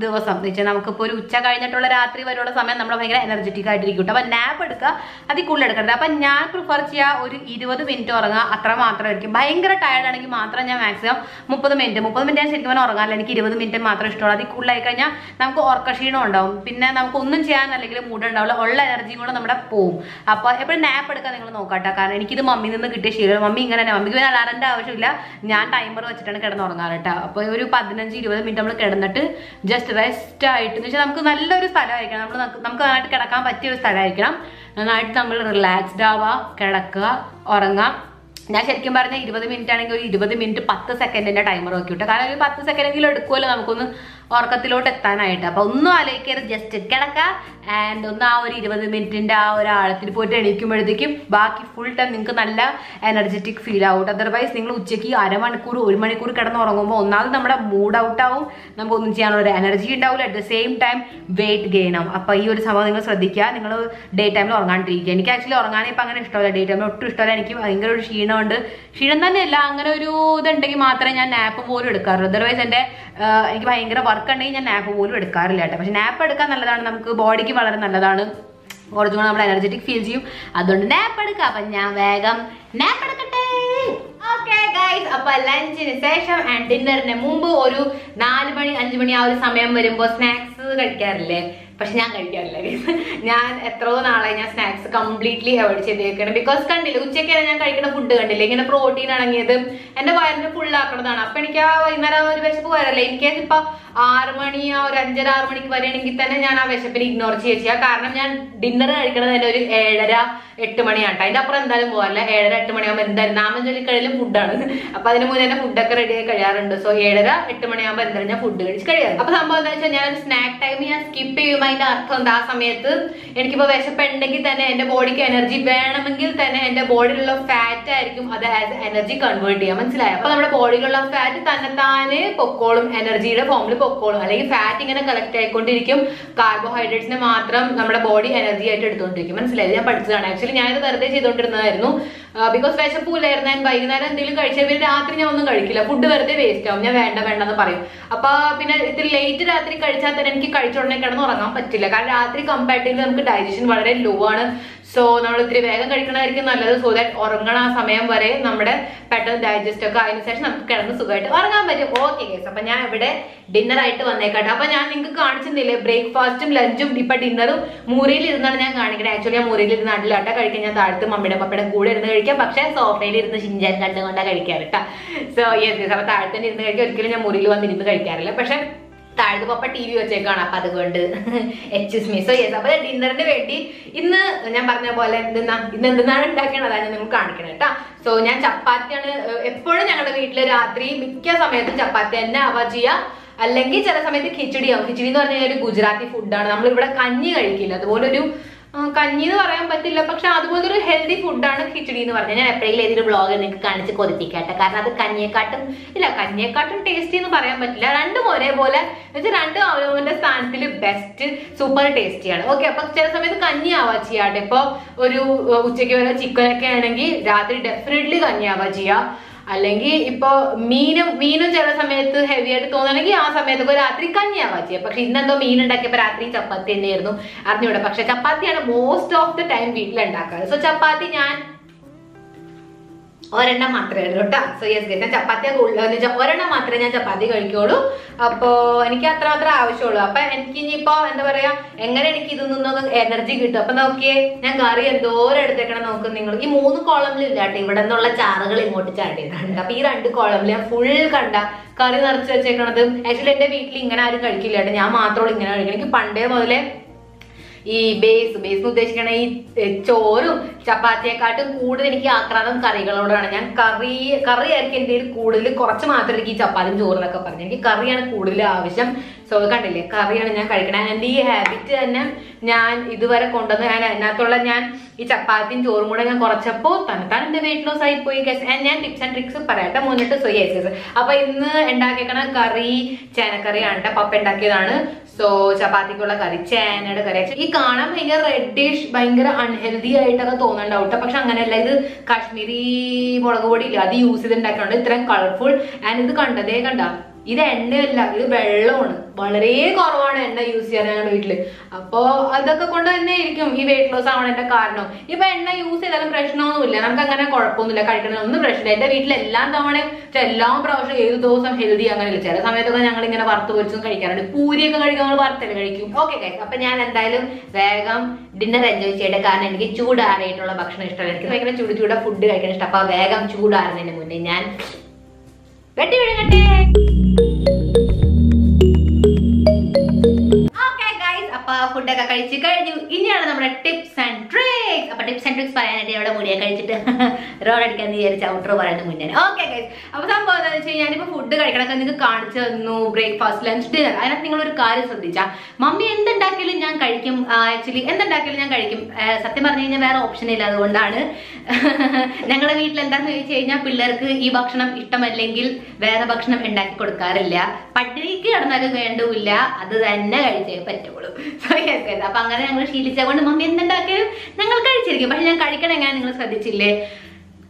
ദിവസം എന്ന് വെച്ചാൽ നമുക്കിപ്പോൾ ഒരു ഉച്ച കഴിഞ്ഞിട്ടുള്ള രാത്രി വരെയുള്ള സമയം നമ്മൾ ഭയങ്കര എനർജറ്റിക് ആയിട്ടിരിക്കും. അപ്പൊ നാപ്പ് എടുക്കുക, അതിൽ കൂടുതൽ എടുക്കരുത്. അപ്പൊ ഞാൻ പ്രിഫർ ചെയ്യുക ഒരു 20 മിനിറ്റ് ഉറങ്ങുക, അത്ര മാത്രമായിരിക്കും. ഭയങ്കര ടയർഡ് ആണെങ്കിൽ മാത്രം ഞാൻ മാക്സിമം 30 മിനിറ്റ് ഞാൻ ശരിക്കും ഉറങ്ങാറില്ല. എനിക്ക് 20 മിനിറ്റ് മാത്രം ഇഷ്ടമുള്ളൂ. അതിൽ കൂടുതലായി കഴിഞ്ഞാൽ നമുക്ക് ഉറക്കക്ഷീണം ഉണ്ടാവും, പിന്നെ നമുക്ക് ഒന്നും ചെയ്യാൻ അല്ലെങ്കിൽ മൂഡ് ഉണ്ടാവില്ല, ഉള്ള എനർജിയും കൂടെ നമ്മുടെ പോവും. അപ്പൊ എപ്പോഴും നാപ്പ് എടുക്കാൻ നിങ്ങൾ നോക്കട്ടെ. കാരണം എനിക്കിത് മമ്മിയിൽ നിന്ന് കിട്ടിയ ശീലം. മമ്മി ഇങ്ങനെ തന്നെ, മമ്മിക്ക് പിന്നെ അലാറിന്റെ ആവശ്യമില്ല, ഞാൻ ടൈമർ വെച്ചിട്ടാണ് കിടന്നുറങ്ങാറ് കേട്ടോ. അപ്പൊ ഒരു 15-20 മിനിറ്റ് നമ്മൾ കിടന്നിട്ട് ജസ്റ്റ് റെസ്റ്റ് ആയിട്ട് എന്ന് വെച്ചാൽ നമുക്ക് നല്ലൊരു സ്ഥലമായിരിക്കണം, നമുക്ക് നന്നായിട്ട് കിടക്കാൻ പറ്റിയ ഒരു സ്ഥലമായിരിക്കണം. നന്നായിട്ട് നമ്മൾ റിലാക്സ്ഡ് ആവുക, കിടക്കുക, ഉറങ്ങുക. ഞാൻ ശരിക്കും പറഞ്ഞാൽ 20 മിനിറ്റ് ആണെങ്കിൽ ഒരു 20 മിനിറ്റ് 10 സെക്കൻഡിന്റെ ടൈമർ നോക്കി വിട്ടു. കാരണം ഒരു 10 സെക്കൻഡെങ്കിലും എടുക്കുമല്ലോ നമുക്കൊന്ന് ഉറക്കത്തിലോട്ട് എത്താനായിട്ട്. അപ്പൊ ഒന്നും ആലോചിക്കരുത്, ജസ്റ്റ് കിടക്കുക ആൻഡ് ഒന്ന് ആ ഒരു 20 മിനിറ്റിന്റെ ആ ഒരു ആഴത്തിൽ പോയിട്ട് എണീക്കുമ്പോഴത്തേക്കും ബാക്കി ഫുൾ ടൈം നിങ്ങൾക്ക് നല്ല എനർജറ്റിക് ഫീൽ ആവും. അതർവൈസ് നിങ്ങൾ ഉച്ചയ്ക്ക് 1 മണിക്കൂർ കിടന്ന് ഉറങ്ങുമ്പോൾ ഒന്നാമത് നമ്മുടെ മൂഡ് ഔട്ട് ആവും, നമുക്കൊന്നും ചെയ്യാനുള്ള ഒരു എനർജി ഉണ്ടാവില്ല. At the same time weight gain ആവും. അപ്പൊ ഈ ഒരു സംഭവം നിങ്ങൾ ശ്രദ്ധിക്കുക. നിങ്ങൾ ഡേ ടൈമിൽ ഉറങ്ങാണ്ടിരിക്കുക. എനിക്ക് ആക്ച്വലി ഉറങ്ങാനേ ഇപ്പൊ അങ്ങനെ ഇഷ്ടമല്ല, ഡേ ടൈമിൽ ഒട്ടും ഇഷ്ടമല്ല. എനിക്ക് ഭയങ്കര ഒരു ക്ഷീണമുണ്ട്. ക്ഷീണം തന്നെയല്ല, അങ്ങനെ ഒരു ഇതുണ്ടെങ്കിൽ മാത്രമേ ഞാൻ നാപ്പ് പോലും എടുക്കാറുള്ളൂ. അതർവൈസ് എനിക്ക് ഭയങ്കര വർക്ക് ഉണ്ടെങ്കിൽ ഞാൻ നാപ്പ് പോലും എടുക്കാറില്ല കേട്ടോ. പക്ഷെ നാപ്പ് എടുക്കാൻ നല്ലതാണ്, നമുക്ക് ബോഡിക്ക് വളരെ നല്ലതാണ്, കുറച്ചും കൂടെ നമ്മൾ എനർജറ്റിക് ഫീൽ ചെയ്യും. അതുകൊണ്ട് നാപ്പ് എടുക്കാം. അപ്പൊ ഞാൻ വേഗം നാപ്പ് എടുക്കട്ടെ. ഓക്കെ ഗൈസ്, അപ്പൊ ലഞ്ചിന് ശേഷം ആൻഡ് ഡിന്നറിന് മുമ്പ് ഒരു 4 മണി 5 മണി ആ ഒരു സമയം വരുമ്പോൾ സ്നാക്സ് കഴിക്കാറില്ലേ? പക്ഷെ ഞാൻ കഴിക്കാറില്ല. ഞാൻ എത്രയോ നാളായി ഞാൻ സ്നാക്സ് കംപ്ലീറ്റ്ലി അവോയ്ഡ് ചെയ്തേക്കണം. ബിക്കോസ് കണ്ടില്ല, ഉച്ചയ്ക്ക് ഞാൻ കഴിക്കുന്ന ഫുഡ് കണ്ടില്ല, ഇങ്ങനെ പ്രോട്ടീൻ അടങ്ങിയതും എന്റെ വയറിന് ഫുള്ളാക്കണതാണ്. അപ്പൊ എനിക്ക് ആ വൈകുന്നേരം ഒരു വിശപ്പ് വരല്ലേ. എനിക്ക് ഇപ്പൊ 6 മണി ആ ഒരു 5:30-6 മണിക്ക് വരികയാണെങ്കിൽ തന്നെ ഞാൻ ആ വിശപ്പിന് ഇഗ്നോർ ചെയ്യാം. കാരണം ഞാൻ ഡിന്നർ കഴിക്കണത് തന്നെ ഒരു 7:30-8 മണിയാണ്. അതിന്റെ അപ്പുറം എന്തായാലും പോകാറില്ല. 7:30-8 മണിയാകുമ്പോൾ എന്തായാലും നാമം ചൊല്ലിക്കഴിഞ്ഞാലും ഫുഡാണ്. അപ്പൊ അതിന് മുന്നേ തന്നെ ഫുഡൊക്കെ റെഡി ആയി കഴിയാറുണ്ട്. സോ 7:30-8 മണിയാകുമ്പോൾ എന്തായാലും ഞാൻ ഫുഡ് കഴിച്ച് കഴിയാറ്. അപ്പൊ സംഭവം എന്താ വെച്ചാൽ ഞാൻ സ്നാക്ക് ടൈം ഞാൻ സ്കിപ്പ് ചെയ്യുമ്പോൾ അതിന്റെ അർത്ഥം എന്താ, ആ സമയത്ത് എനിക്കിപ്പോ വിശപ്പുണ്ടെങ്കിൽ തന്നെ എന്റെ ബോഡിക്ക് എനർജി വേണമെങ്കിൽ തന്നെ എന്റെ ബോഡിയിലുള്ള ഫാറ്റ് ആയിരിക്കും അത് ആസ് എനർജി കൺവേർട്ട് ചെയ്യാം. മനസ്സിലായി? അപ്പൊ നമ്മുടെ ബോഡിയിലുള്ള ഫാറ്റ് തന്നെത്താനെ പൊക്കോളും, എനർജിയുടെ ഫോമിൽ പൊക്കോളും. അല്ലെങ്കിൽ ഫാറ്റ് ഇങ്ങനെ കളക്ട് ആയിക്കൊണ്ടിരിക്കും, കാർബോഹൈഡ്രേറ്റ്സിനെ മാത്രം നമ്മുടെ ബോഡി എനർജി ആയിട്ട് എടുത്തുകൊണ്ടിരിക്കും. മനസ്സിലായത്? ഞാൻ പഠിച്ചതാണ്. ആക്ച്വലി ഞാനിത് വെറുതെ ചെയ്തുകൊണ്ടിരുന്നതായിരുന്നു. ബിക്കോസ് വിശപ്പൂലായിരുന്നു. ഞാൻ വൈകുന്നേരം എന്തെങ്കിലും കഴിച്ചാൽ പിന്നെ രാത്രി ഞാൻ ഒന്നും കഴിക്കില്ല, ഫുഡ് വെറുതെ വേസ്റ്റ് ആവും, ഞാൻ വേണ്ടെന്ന് പറയും. അപ്പൊ പിന്നെ ഇത്തിരി ലേറ്റ് രാത്രി കഴിച്ചാൽ തന്നെ എനിക്ക് കഴിച്ചോടനെ കിടന്ന് ഉറങ്ങാൻ പറ്റില്ല. കാരണം രാത്രി കമ്പാരിറ്റീവ്ലി നമുക്ക് ഡൈജഷൻ വളരെ ലോ ആണ്. സോ നമ്മൾ ഇത്തിരി വേഗം കഴിക്കണമായിരിക്കും നല്ലത്. സോ ദാറ്റ് ഉറങ്ങണ ആ സമയം വരെ നമ്മുടെ പെട്ടെന്ന് ഡൈജസ്റ്റ് ഒക്കെ അതിന് ശേഷം നമുക്ക് കിടന്ന് സുഖമായിട്ട് ഉറങ്ങാൻ പറ്റും. ഓക്കെ ഗൈസ്, അപ്പൊ ഞാൻ ഇവിടെ ഡിന്നർ ആയിട്ട് വന്നേക്കാട്ടെ. അപ്പൊ ഞാൻ നിങ്ങൾക്ക് കാണിച്ചിരുന്നില്ലേ ബ്രേക്ക്ഫാസ്റ്റും ലഞ്ചും ഇപ്പൊ ഡിന്നറും മുറിയിൽ ഇരുന്നാണ് ഞാൻ കാണിക്കുന്നത്. ആക്ച്വലി ഞാൻ മുറിയിൽ ഇരുന്ന് നാട്ടിലാട്ട കഴിക്കാൻ, ഞാൻ താഴത്ത് മമ്മിയുടെ പപ്പയുടെ കൂടെ ഇരുന്ന് കഴിക്കാം. പക്ഷെ സോഫയിൽ ഇരുന്ന് ഷിൻചാൻ കണ്ടുകൊണ്ടാണ് കഴിക്കാറ് കേട്ടോ. സോ യെസ്, അപ്പൊ താഴത്തെ ഇരുന്ന് കഴിക്കാൻ ഒരിക്കലും ഞാൻ മുറിയിൽ വന്നിരുന്ന് കഴിക്കാറില്ല. പക്ഷെ താഴത്ത് പപ്പ TV വെച്ചേക്കാണ്, അപ്പൊ അതുകൊണ്ട് എക്സ്ക്യൂസ് മീ. സോ യെസ്, അപ്പൊ ഡിന്നറിന് വേണ്ടി ഇന്ന് ഞാൻ പറഞ്ഞ പോലെ ഇന്ന് എന്താണ് ഉണ്ടാക്കണത് അതാണ് നിങ്ങൾ കാണിക്കണം കേട്ടോ. സോ ഞാൻ ചപ്പാത്തിയാണ് എപ്പോഴും ഞങ്ങളുടെ വീട്ടില് രാത്രി മിക്ക സമയത്തും ചപ്പാത്തി തന്നെ ആവാ ചെയ്യുക, അല്ലെങ്കിൽ ചില സമയത്ത് ഖിച്ചടി ആവും. ഖിച്ചടി എന്ന് പറഞ്ഞാൽ ഒരു ഗുജറാത്തി ഫുഡാണ്. നമ്മളിവിടെ കഞ്ഞി കഴിക്കില്ല, അതുപോലെ ഒരു കഞ്ഞി എന്ന് പറയാൻ പറ്റില്ല, പക്ഷെ അതുപോലെ ഒരു ഹെൽത്തി ഫുഡാണ് ഖിച്ചടി എന്ന് പറഞ്ഞാൽ. ഞാൻ എപ്പോഴെങ്കിലും ഏതൊരു ബ്ലോഗ് നിങ്ങൾക്ക് കാണിച്ച് കൊതിപ്പിക്കട്ടെ, കാരണം അത് കഞ്ഞിയെക്കാട്ടും ടേസ്റ്റി എന്ന് പറയാൻ പറ്റില്ല. രണ്ടും ഒരേപോലെ രണ്ടും അവരവന്റെ സ്ഥാനത്തിൽ ബെസ്റ്റ് സൂപ്പർ ടേസ്റ്റിയാണ്. ഓക്കെ, അപ്പൊ ചില സമയത്ത് കഞ്ഞി ആവാ ചെയ്യാട്ടെ. ഇപ്പൊ ഒരു ഉച്ചയ്ക്ക് വരെ ചിക്കനൊക്കെ ആണെങ്കിൽ രാത്രി ഡെഫിനറ്റ്ലി കഞ്ഞി ആവാ ചെയ്യാ. അല്ലെങ്കിൽ ഇപ്പൊ മീനും ചില സമയത്ത് ഹെവി ആയിട്ട് തോന്നണമെങ്കിൽ ആ സമയത്തൊക്കെ രാത്രി കഞ്ഞിയാവാ ചെയ്യുക. പക്ഷെ ഇന്നെന്തോ മീൻ ഉണ്ടാക്കിയപ്പോ രാത്രി ചപ്പാത്തി തന്നെയായിരുന്നു, അറിഞ്ഞൂടെ. പക്ഷെ ചപ്പാത്തിയാണ് മോസ്റ്റ് ഓഫ് ദ ടൈം വീട്ടിലുണ്ടാക്കാറ്. സോ ചപ്പാത്തി ഞാൻ ഒരെണ്ണം മാത്രമേ ഉള്ളൂ കേട്ടോ. സോ യെസ് ഗൈസ്, ഞാൻ ചപ്പാത്തി ഒരെണ്ണം മാത്രമേ ഞാൻ ചപ്പാത്തി കഴിക്കുള്ളൂ. അപ്പോ എനിക്ക് അത്രമാത്രം ആവശ്യമുള്ളൂ. അപ്പൊ എനിക്ക് ഇനിയിപ്പോ എന്താ പറയാ, എങ്ങനെ എനിക്ക് ഇതിൽ നിന്നൊക്കെ എനർജി കിട്ടും. അപ്പൊ നോക്കിയേ, ഞാൻ കറി എന്തോരം എടുത്തേക്കണം നോക്കും നിങ്ങൾ. ഈ 3 കോളമിൽ ഇല്ലാട്ടെ, ഇവിടെ നിന്നുള്ള ചാറുകൾ ഇങ്ങോട്ട് ചാടിയിട്ടുണ്ട്. അപ്പൊ ഈ 2 കോളമിൽ ഞാൻ ഫുൾ കണ്ട കറി നിറച്ച് വെച്ചേക്കണത്. ആക്ച്വലി എന്റെ വീട്ടിൽ ഇങ്ങനെ ആരും കഴിക്കില്ല കേട്ടോ, ഞാൻ മാത്രമേ ഇങ്ങനെ കഴിക്കണം. എനിക്ക് പണ്ടേ മുതലേ ഈ ബേസ് ഉദ്ദേശിക്കണ ഈ ചോറും ചപ്പാത്തിയെക്കാട്ടും കൂടുതൽ എനിക്ക് ആക്രാന്തം കറികളോടാണ്. ഞാൻ കറിയായിരിക്കും എൻ്റെ കൂടുതൽ, കുറച്ച് മാത്രമേ എനിക്ക് ഈ ചപ്പാത്തിയും ചോറിനൊക്കെ പറഞ്ഞു. എനിക്ക് കറിയാണ് കൂടുതൽ ആവശ്യം. സോ കണ്ടില്ലേ, കറിയാണ് ഞാൻ കഴിക്കണത്. എൻ്റെ ഈ ഹാബിറ്റ് തന്നെ ഞാൻ ഇതുവരെ കൊണ്ടുവന്ന് അതിനകത്തുള്ള ഞാൻ ഈ ചപ്പാത്തിയും ചോറും കൂടെ ഞാൻ കുറച്ചപ്പോൾ തന്നെത്താൻ എൻ്റെ വെയിറ്റ് ലോസ് ആയി പോയി. ഞാൻ ടിപ്സ് ആൻഡ് ട്രിക്സ് പറയട്ടെ മുന്നിട്ട്. സോ യെസ്, അപ്പൊ ഇന്ന് ഉണ്ടാക്കിയേക്കണ കറി ചേനക്കറിയാണ്, പപ്പ ഉണ്ടാക്കിയതാണ്. സോ ചപ്പാത്തിക്കുള്ള കറി ചേനയുടെ കറി. ഈ കാണാൻ ഭയങ്കര റെഡിഷ്, ഭയങ്കര അൺഹെൽത്തി ആയിട്ടൊക്കെ തോന്നുന്നുണ്ടാവും കേട്ടോ. പക്ഷെ അങ്ങനെയല്ല, ഇത് കാശ്മീരി മുളക് പൊടി ഇല്ല, അത് യൂസ് ചെയ്തിട്ടുണ്ടാക്കിയുണ്ട് ഇത്രയും കളർഫുൾ. ആൻഡ് ഇത് കണ്ട ഇത് എണ്ണയല്ല, ഇത് വെള്ളമാണ്. വളരെ കുറവാണ് എണ്ണ യൂസ് ചെയ്യാൻ ഞങ്ങളുടെ വീട്ടില്. അപ്പോ അതൊക്കെ കൊണ്ട് തന്നെ ആയിരിക്കും ഈ വെയിറ്റ് ലോസ് ആവണതിന്റെ കാരണം. ഇപ്പൊ എണ്ണ യൂസ് ചെയ്താലും പ്രശ്നമൊന്നുമില്ല, നമുക്ക് അങ്ങനെ കുഴപ്പമൊന്നുമില്ല, കഴിക്കണമെന്നൊന്നും പ്രശ്നമില്ല. എന്റെ വീട്ടിൽ എല്ലാം തവണയും എല്ലാ പ്രാവശ്യം ഏത് ദിവസം ഹെൽത്തി അങ്ങനെയല്ല. ചില സമയത്തൊക്കെ ഞങ്ങൾ ഇങ്ങനെ വറുത്ത് പൊരിച്ചും കഴിക്കാറുണ്ട്. പൂരിയൊക്കെ കഴിക്കാൻ നമ്മൾ വറുത്തല്ലേ കഴിക്കും. ഓക്കെ ഗൈസ്, അപ്പൊ ഞാൻ എന്തായാലും വേഗം ഡിന്നർ എൻജോയ് ചെയ്യട്ടെ. കാരണം എനിക്ക് ചൂടാറിയിട്ടുള്ള ഭക്ഷണം ഇഷ്ടമല്ല, എനിക്ക് ഭയങ്കര ചൂട് ഫുഡ് കഴിക്കാൻ ഇഷ്ടം. അപ്പൊ വേഗം ചൂടാറുന്നതിന് മുന്നേ ഞാൻ വെട്ടി വിഴുങ്ങട്ടെ. ഫുഡൊക്കെ കഴിച്ച് കഴിഞ്ഞു. ഇനിയാണ് നമ്മുടെ ടിപ്സ് ആൻഡ് ട്രിക്സ്. അപ്പൊ ടിപ്സ് ആൻഡ് ട്രിക്സ് പറയാനായിട്ട് ഇവിടെ മുടിയെ കഴിച്ചിട്ട് റോഡ് അടിക്കാൻ വിചാരിച്ച ഔട്ടർ പറയുന്നത് മുന്നേ. ഓക്കെ ഗൈസ്, അപ്പൊ സംഭവം എന്താണെന്ന് വെച്ച് കഴിഞ്ഞാൽ ഞാനിപ്പോ ഫുഡ് കഴിക്കണൊക്കെ നിങ്ങൾക്ക് കാണിച്ചു തന്നു. Breakfast, lunch, dinner. അതിനകത്ത് നിങ്ങളൊരു കാര്യം ശ്രദ്ധിച്ചാൽ മമ്മി എന്തുണ്ടാക്കിയാലും ഞാൻ കഴിക്കും. ആക്ച്വലി എന്തുണ്ടാക്കിയാലും ഞാൻ കഴിക്കും. സത്യം പറഞ്ഞു കഴിഞ്ഞാൽ വേറെ ഓപ്ഷൻ ഇല്ല. അതുകൊണ്ടാണ് ഞങ്ങളുടെ വീട്ടിൽ എന്താന്ന് ചോദിച്ചു കഴിഞ്ഞാൽ പിള്ളേർക്ക് ഈ ഭക്ഷണം ഇഷ്ടമല്ലെങ്കിൽ വേറെ ഭക്ഷണം ഉണ്ടാക്കി കൊടുക്കാറില്ല. പട്ടിണിക്ക് കിടന്നാലും വേണ്ടൂല്ല, അത് തന്നെ കഴിച്ചേ പറ്റുള്ളൂ. അപ്പൊ അങ്ങനെ ഞങ്ങൾ ശീലിച്ചുകൊണ്ട് മമ്മി എന്തുണ്ടാക്കിയാലും ഞങ്ങൾ കഴിച്ചിരിക്കും. പക്ഷെ ഞാൻ കഴിക്കണം എങ്ങനെ നിങ്ങൾ ശ്രദ്ധിച്ചില്ലേ?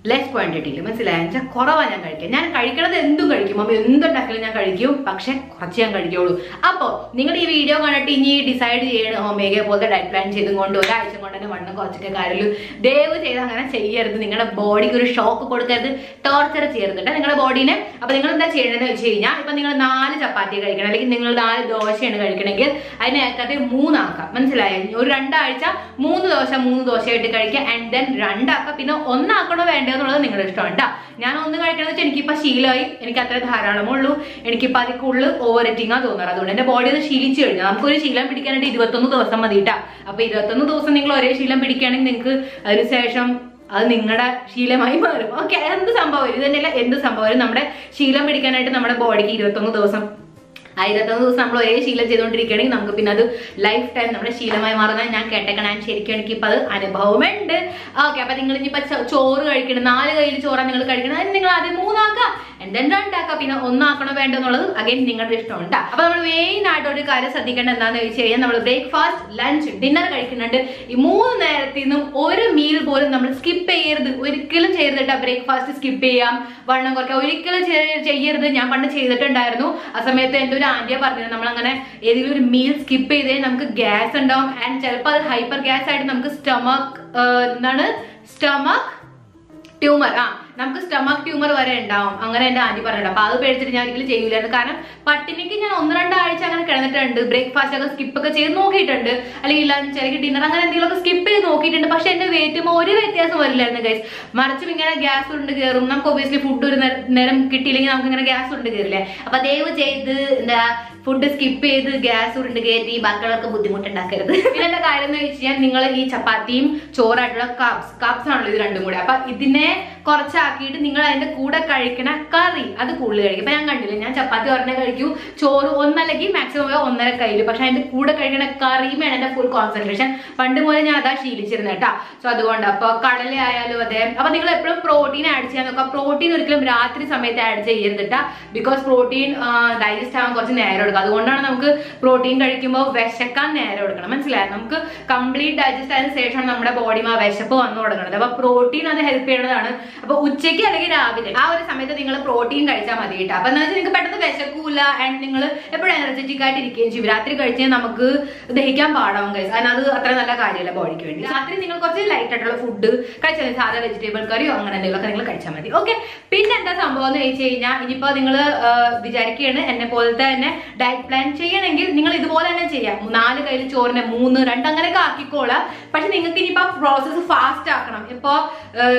ലെസ് ക്വാണ്ടിറ്റിയിൽ, മനസ്സിലായ കുറവാണ് ഞാൻ കഴിക്കുക. ഞാൻ കഴിക്കണത് എന്തും കഴിക്കും, മമ്മി എന്തുണ്ടാക്കിയാലും ഞാൻ കഴിക്കും, പക്ഷെ കുറച്ച് ഞാൻ കഴിക്കുള്ളൂ. അപ്പോൾ നിങ്ങൾ ഈ വീഡിയോ കണ്ടിട്ട് ഇനി ഡിസൈഡ് ചെയ്യണം ഹോമേഗയെ പോലത്തെ ഡയറ്റ് പ്ലാൻ ചെയ്തും കൊണ്ട് ഒരാഴ്ച കൊണ്ട് തന്നെ വണ്ണം കുറച്ചിട്ട് കാര്യമില്ല. ദയവ് ചെയ്ത് അങ്ങനെ ചെയ്യരുത്. നിങ്ങളുടെ ബോഡിക്ക് ഒരു ഷോക്ക് കൊടുക്കരുത്, ടോർച്ചർ ചെയ്യരുത് കേട്ടോ നിങ്ങളുടെ ബോഡീനെ. അപ്പൊ നിങ്ങൾ എന്താ ചെയ്യണമെന്ന് വെച്ച് കഴിഞ്ഞാൽ, ഇപ്പൊ നിങ്ങൾ 4 ചപ്പാത്തി കഴിക്കണം, അല്ലെങ്കിൽ നിങ്ങൾ 4 ദോശയാണ് കഴിക്കണമെങ്കിൽ അതിനകത്ത് 3 ആക്കാം. മനസ്സിലായോ? ഒരു 2 ആഴ്ച 3 ദോശയായിട്ട് കഴിക്കുക. ആൻഡ് ദെൻ 2 ആക്കാം. പിന്നെ 1 ആക്കണോ വേണ്ടോ എന്നുള്ളത് നിങ്ങളുടെ ഇഷ്ടമാണ്. ഞാൻ 1 കഴിക്കണമെന്ന് വെച്ചാൽ എനിക്കിപ്പോ ശീലമായി, എനിക്ക് അത്ര ധാരാളമുള്ളൂ. എനിക്കിപ്പോ അതിൽ കൂടുതൽ ഓവർ എറ്റിങ്ങാ തോന്നാറ്. അതുകൊണ്ട് എന്റെ ബോഡി അത് ശീലിച്ചു കഴിഞ്ഞാൽ നമുക്കൊരു ശീലം പിടിക്കാനായിട്ട് 21 ദിവസം മതിട്ടാ. അപ്പൊ 21 ദിവസം നിങ്ങൾ ഒരേ ശീലം പിടിക്കുകയാണെങ്കിൽ നിങ്ങൾക്ക് അതിനുശേഷം അത് നിങ്ങളുടെ ശീലമായി മാറും. ഓക്കെ, എന്ത് സംഭവം ഇത് തന്നെയല്ല, എന്ത് സംഭവം നമ്മുടെ ശീലം പിടിക്കാനായിട്ട് നമ്മുടെ ബോഡിക്ക് 21 ദിവസം നമ്മൾ ഒരേ ശീലം ചെയ്തുകൊണ്ടിരിക്കുകയാണെങ്കിൽ നമുക്ക് പിന്നെ അത് ലൈഫ് ടൈം നമ്മുടെ ശീലമായി മാറുന്നത് ഞാൻ കേട്ടേക്കണം. ശരിക്കും എനിക്കിപ്പോൾ അത് അനുഭവമുണ്ട്. ഓക്കെ, അപ്പൊ നിങ്ങൾ ഇനിയിപ്പോൾ ചോറ് കഴിക്കണം, 4 കയ്യിൽ ചോറാണ് നിങ്ങൾ കഴിക്കണം, അതിന് നിങ്ങൾ ആദ്യം 3 ആക്കുക. then രണ്ടാക്കാം. പിന്നെ ഒന്നാക്കണോ വേണ്ടോ എന്നുള്ളത് അഗൈൻ നിങ്ങളുടെ ഇഷ്ടമുണ്ട്. അപ്പൊ നമ്മൾ മെയിൻ ആയിട്ട് ഒരു കാര്യം ശ്രദ്ധിക്കേണ്ടത് എന്താണെന്ന് വെച്ച് കഴിഞ്ഞാൽ നമ്മൾ ബ്രേക്ക്ഫാസ്റ്റ്, ലഞ്ച്, ഡിന്നർ കഴിക്കുന്നുണ്ട്. ഈ 3 നേരത്തിൽ നിന്നും ഒരു മീൽ പോലും നമ്മൾ സ്കിപ്പ് ചെയ്യരുത്. ഒരിക്കലും ചെയ്യരുത് കേട്ടോ. ബ്രേക്ക്ഫാസ്റ്റ് സ്കിപ്പ് ചെയ്യാം, വണ്ണം കുറയ്ക്കാം, ഒരിക്കലും ചെയ്യരുത്. ഞാൻ പണ്ട് ചെയ്തിട്ടുണ്ടായിരുന്നു. ആ സമയത്ത് എൻ്റെ ഒരു ആന്റിയെ പറഞ്ഞത് നമ്മളങ്ങനെ ഏതെങ്കിലും ഒരു മീൽ സ്കിപ്പ് ചെയ്തേ നമുക്ക് ഗ്യാസ് ഉണ്ടാവും. ആൻഡ് ചിലപ്പോൾ അത് ഹൈപ്പർ ഗ്യാസ് ആയിട്ട് നമുക്ക് സ്റ്റമക്ക് ട്യൂമർ നമുക്ക് സ്റ്റമക്ക് ട്യൂമർ വരെ ഉണ്ടാവും. അങ്ങനെ എൻ്റെ ആന്റി പറഞ്ഞിട്ടുണ്ട്. അപ്പൊ അത് പേടിച്ചിട്ട് ഞാൻ ഒരിക്കലും ചെയ്യൂലായിരുന്നു. കാരണം പട്ടിണിക്ക് ഞാൻ 1-2 ആഴ്ച അങ്ങനെ കിടന്നിട്ടുണ്ട്. ബ്രേക്ക്ഫാസ്റ്റ് ഒക്കെ സ്കിപ്പ് ഒക്കെ ചെയ്ത് നോക്കിയിട്ടുണ്ട്, അല്ലെങ്കിൽ ലഞ്ച് അല്ലെങ്കിൽ ഡിന്നർ അങ്ങനെ എന്തെങ്കിലുമൊക്കെ സ്കിപ്പ് ചെയ്ത് നോക്കിയിട്ടുണ്ട്. പക്ഷെ എന്റെ വെയിറ്റും ഒരു വ്യത്യാസം വരില്ലായിരുന്നു ഗൈസ്. മറിച്ചും ഇങ്ങനെ ഗ്യാസ് കൊണ്ട് കയറും. നമുക്ക് ഒബിയസ്ലി ഫുഡ് ഒരു നേരം കിട്ടിയില്ലെങ്കിൽ നമുക്ക് ഇങ്ങനെ ഗ്യാസ് കൊണ്ട് കയറില്ലേ. അപ്പൊ ദയവ് ചെയ്ത് എന്താ ഫുഡ് സ്കിപ്പ് ചെയ്ത് ഗ്യാസ് ഉരുണ്ട് കയറ്റി ബാക്കിയുള്ളവർക്ക് ബുദ്ധിമുട്ടുണ്ടാക്കരുത്. പിന്നെ എന്റെ കാര്യം എന്ന് വെച്ച് കഴിഞ്ഞാൽ നിങ്ങൾ ഈ ചപ്പാത്തിയും ചോറായിട്ടുള്ള കാപ്സ് ആണല്ലോ ഇത് രണ്ടും കൂടെ. അപ്പൊ ഇതിനെ കുറച്ചാക്കിയിട്ട് നിങ്ങൾ അതിന്റെ കൂടെ കഴിക്കണ കറി അത് കൂടുതൽ കഴിക്കും. ഇപ്പൊ ഞാൻ കണ്ടില്ലേ, ഞാൻ ചപ്പാത്തി ഒരെണ്ണം കഴിക്കൂ, ചോറ് ഒന്നല്ലെങ്കിൽ മാക്സിമം 1.5 കയ്യിൽ. പക്ഷെ അതിന്റെ കൂടെ കഴിക്കണ കറിയുമാണ് എന്റെ ഫുൾ കോൺസെൻട്രേഷൻ. പണ്ട് മുതൽ ഞാൻ അതാ ശീലിച്ചിരുന്നത് കേട്ടാ. സോ അതുകൊണ്ട് അപ്പൊ കടല ആയാലും അതെ. അപ്പൊ നിങ്ങൾ എപ്പോഴും പ്രോട്ടീൻ ആഡ് ചെയ്യാൻ നോക്കുക. പ്രോട്ടീൻ ഒരിക്കലും രാത്രി സമയത്ത് ആഡ് ചെയ്യരുത് കേട്ടാ. ബിക്കോസ് പ്രോട്ടീൻ ഡൈജസ്റ്റ് ആവാൻ കുറച്ച് നേരം എടുക്കും. അതുകൊണ്ടാണ് നമുക്ക് പ്രോട്ടീൻ കഴിക്കുമ്പോൾ വിശക്കാൻ നേരം എടുക്കണം. മനസ്സിലായോ? നമുക്ക് കംപ്ലീറ്റ് ഡൈജസ്റ്റ് ആയതിനു ശേഷമാണ് നമ്മുടെ ബോഡി ആ വിശപ്പ് വന്നു തുടങ്ങുന്നത്. അപ്പൊ പ്രോട്ടീൻ അത് ഹെൽപ്പ് ചെയ്യുന്നതാണ്. അപ്പൊ ഉച്ചയ്ക്ക് അല്ലെങ്കിൽ രാവിലെ ആ ഒരു സമയത്ത് നിങ്ങൾ പ്രോട്ടീൻ കഴിച്ചാൽ മതി കേട്ടോ. അപ്പൊ എന്താ വെച്ചാൽ നിങ്ങൾക്ക് പെട്ടെന്ന് വിശക്കൂല. ആൻഡ് നിങ്ങൾ എപ്പോഴും എനർജറ്റിക് ആയിട്ട് ഇരിക്കുകയും ചെയ്യും. രാത്രി കഴിച്ചാൽ നമുക്ക് ദഹിക്കാൻ പാടാവും കഴിച്ച്. അത് അത്ര നല്ല കാര്യമല്ല ബോഡിക്ക് വേണ്ടി. രാത്രി നിങ്ങൾ കുറച്ച് ലൈറ്റ് ആയിട്ടുള്ള ഫുഡ് കഴിച്ചാൽ മതി. സാധാ വെജിറ്റബിൾ കറിയോ അങ്ങനെ എന്തെങ്കിലുമൊക്കെ നിങ്ങൾ കഴിച്ചാൽ മതി. ഓക്കെ. പിന്നെ എന്താ സംഭവം എന്ന് വെച്ച് കഴിഞ്ഞാൽ, ഇനിയിപ്പോ നിങ്ങൾ വിചാരിക്കുകയാണ് എന്നെ പോലത്തെ തന്നെ ഡയറ്റ് പ്ലാൻ ചെയ്യണമെങ്കിൽ നിങ്ങൾ ഇതുപോലെ തന്നെ ചെയ്യാം. 4 കയ്യിൽ ചോറിനെ 3, 2 അങ്ങനെയൊക്കെ ആക്കിക്കോളാം. പക്ഷെ നിങ്ങൾക്ക് ഇനിയിപ്പോ പ്രോസസ്സ് ഫാസ്റ്റ് ആക്കണം. ഇപ്പൊ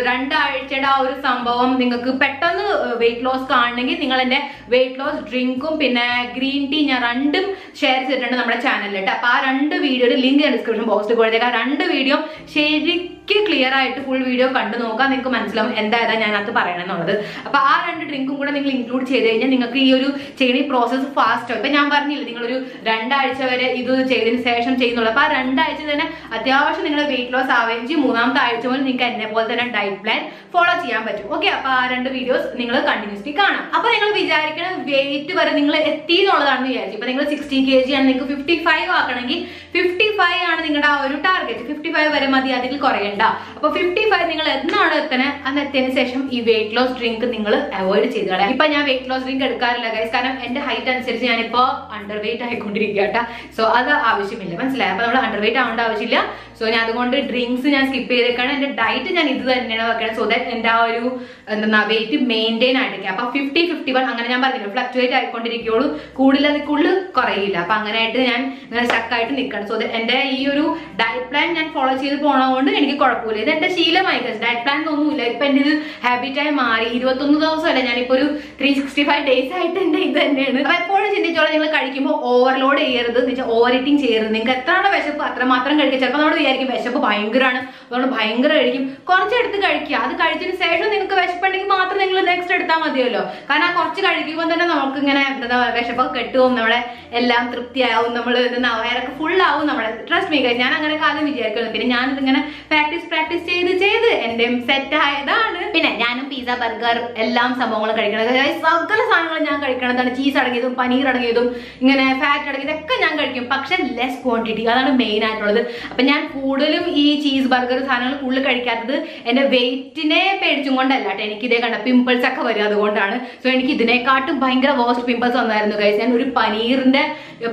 2 ആഴ്ചയുടെ ആ ഒരു സംഭവം നിങ്ങൾക്ക് പെട്ടെന്ന് വെയിറ്റ് ലോസ് കാണണമെങ്കിൽ നിങ്ങൾ എന്റെ വെയിറ്റ് ലോസ് ഡ്രിങ്കും പിന്നെ ഗ്രീൻ ടീ ഞാൻ 2ഉം ഷെയർ ചെയ്തിട്ടുണ്ട് നമ്മുടെ ചാനലിലിട്ട്. അപ്പൊ ആ 2 വീഡിയോയുടെ ലിങ്ക് ഞാൻ ഡിസ്ക്രിപ്ഷൻ ബോക്സിൽ കൊടുത്തേക്കാം. 2 വീഡിയോ ശരിക്കും ക്ലിയർ ആയിട്ട് ഫുൾ വീഡിയോ കണ്ടു നോക്കാൻ നിങ്ങൾക്ക് മനസ്സിലാവും എന്താ ഞാൻ അത് പറയണമെന്നുള്ളത്. അപ്പൊ ആ 2 ഡ്രിങ്കും കൂടെ നിങ്ങൾ ഇൻക്ലൂഡ് ചെയ്ത് കഴിഞ്ഞാൽ നിങ്ങൾക്ക് ഈ ഒരു ചെയ്യുന്ന പ്രോസസ്സ് ഫാസ്റ്റ് ആവും. ഇപ്പൊ ഞാൻ പറഞ്ഞില്ല നിങ്ങളൊരു 2 ആഴ്ച വരെ ഇത് ചെയ്തതിന് ശേഷം ചെയ്യുന്നുള്ളൂ. അപ്പൊ ആ 2 ആഴ്ച തന്നെ അത്യാവശ്യം നിങ്ങളുടെ വെയിറ്റ് ലോസ് ആവുകയും ചെയ്യും. 3ാമത്തെ ആഴ്ച മുതൽ നിങ്ങൾക്ക് എന്നെ പോലെ തന്നെ ഡയറ്റ് പ്ലാൻ ഫോളോ ചെയ്യാൻ പറ്റും. ഓക്കെ. അപ്പൊ ആ 2 വീഡിയോസ് നിങ്ങൾ കണ്ടിന്യൂസ്ലി കാണാം. അപ്പൊ നിങ്ങൾ വിചാരിക്കുന്ന വെയിറ്റ് വരെ നിങ്ങൾ എത്തി എന്നുള്ളതാണെന്ന് വിചാരിച്ചു. ഇപ്പൊ നിങ്ങൾ 60 kg ആണ്, നിങ്ങൾക്ക് 55 ആക്കണമെങ്കിൽ 55 ആണ് നിങ്ങളുടെ ആ ഒരു ടാർഗറ്റ്. 55 വരെ മതി, അതിൽ കുറയണ്ട. അപ്പൊ 55 നിങ്ങൾ എന്നാണ് എത്തണേ അന്ന് എത്തിയതിനു ശേഷം ഈ വെയിറ്റ് ലോസ് ഡ്രിങ്ക് നിങ്ങൾ അവോയ്ഡ് ചെയ്ത് കളയാം. ഇപ്പൊ ഞാൻ വെയിറ്റ് ലോസ് ഡ്രിങ്ക് എടുക്കാറില്ല ഗൈസ്. കാരണം എന്റെ ഹൈറ്റ് അനുസരിച്ച് ഞാനിപ്പോ അണ്ടർ വെയിറ്റ് ആയിക്കൊണ്ടിരിക്കുക കേട്ടാ. സോ അത് ആവശ്യമില്ല. മനസ്സിലായി? അപ്പൊ നമ്മൾ അണ്ടർ വെയിറ്റ് ആവേണ്ട ആവശ്യമില്ല. സോ ഞാൻ അതുകൊണ്ട് ഡ്രിങ്ക്സ് ഞാൻ സ്കിപ്പ് ചെയ്തേക്കാണ്. എന്റെ ഡയറ്റ് ഞാൻ ഇത് തന്നെയാണ് വെക്കണം. സോ ദാറ്റ് എന്റെ ആ ഒരു എന്താ വെയിറ്റ് മെയിൻറ്റെയിൻ ആയിരിക്കും. അപ്പൊ 50, 51 അങ്ങനെ ഞാൻ പറഞ്ഞില്ല, ഫ്ലക്ച്വേറ്റ് ആയിക്കൊണ്ടിരിക്കുള്ളൂ. കൂടുതൽ കുറയില്ല. അപ്പൊ അങ്ങനെ ആയിട്ട് ഞാൻ ഇങ്ങനെ സ്റ്റക്കായിട്ട് നിൽക്കണം. സോ എന്റെ ഈ ഒരു ഡയറ്റ് പ്ലാൻ ഞാൻ ഫോളോ ചെയ്ത് പോണതുകൊണ്ട് എനിക്ക് കുഴപ്പമില്ല. ഇത് എന്റെ ശീലമായി. ഡയറ്റ് പ്ലാൻ ഒന്നുമില്ല. ഇപ്പൊ എന്റെ ഇത് ഹാബിറ്റായി മാറി. 21 ദിവസമല്ല, ഞാനിപ്പോ ഒരു 365 ഡേയ്സ് ആയിട്ട് എന്റെ ഇത് തന്നെയാണ്. അപ്പൊ എപ്പോഴും ചിന്തിച്ചോളാം, നിങ്ങൾ കഴിക്കുമ്പോൾ ഓവർലോഡ് ചെയ്യരുത്, ഓവർ ഈറ്റിംഗ് ചെയ്യരുത്. നിങ്ങൾക്ക് എത്രയാണോ വിശപ്പ് അത്രമാത്രം കഴിക്കുക. ചിലപ്പോൾ നമ്മൾ വിചാരിക്കും വിശപ്പ് ഭയങ്കരമാണ്, അതുകൊണ്ട് ഭയങ്കര കഴിക്കും. കുറച്ചെടുത്ത് കഴിക്കുക. അത് കഴിച്ചതിന് ശേഷം നിങ്ങൾക്ക് വിശപ്പുണ്ടെങ്കിൽ മാത്രം നിങ്ങൾ നെക്സ്റ്റ് എടുത്താൽ മതിയല്ലോ. കാരണം ആ കുറച്ച് കഴിക്കുമ്പോൾ തന്നെ നമുക്ക് ഇങ്ങനെ എന്താ വിശപ്പൊക്കെ കെട്ടുപോകും, നമ്മളെ എല്ലാം തൃപ്തിയാവും, നമ്മൾ വയറൊക്കെ ഫുൾ ആവും. നമ്മുടെ ട്രസ്റ്റ് മീ ഗൈസ്, ഞാൻ അങ്ങനെ കാലം വിചാരിക്കുന്നു. പിന്നെ ഞാനിതിങ്ങനെ പ്രാക്ടീസ് ചെയ്ത് എന്റെ സെറ്റ് ആയതാണ്. പിന്നെ ഞാനും പിസ്സ, ബർഗർ എല്ലാം സംഭവങ്ങളും കഴിക്കണത്. സകല സാധനങ്ങളും ഞാൻ കഴിക്കണതാണ്. ചീസ് അടങ്ങിയതും പനീർ അടങ്ങിയതും ഇങ്ങനെ ഫാറ്റ് അടങ്ങിയതൊക്കെ ഞാൻ കഴിക്കും. പക്ഷെ ലെസ് ക്വാണ്ടിറ്റി, അതാണ് മെയിൻ ആയിട്ടുള്ളത്. അപ്പൊ ഞാൻ കൂടുതലും ഈ ചീസ് ബർഗർ സാധനങ്ങൾ കൂടുതൽ കഴിക്കാത്തത് എന്റെ വെയിറ്റിനെ പേടിച്ചും കൊണ്ടല്ല കേട്ടോ. എനിക്ക് ഇതേ കണ്ട പിമ്പിൾസ് ഒക്കെ വരും, അതുകൊണ്ടാണ്. സോ എനിക്ക് ഇതിനെക്കാട്ടും ഭയങ്കര വേസ്റ്റ് പിമ്പിൾസ് വന്നായിരുന്നു ഗൈസ്. ഞാൻ ഒരു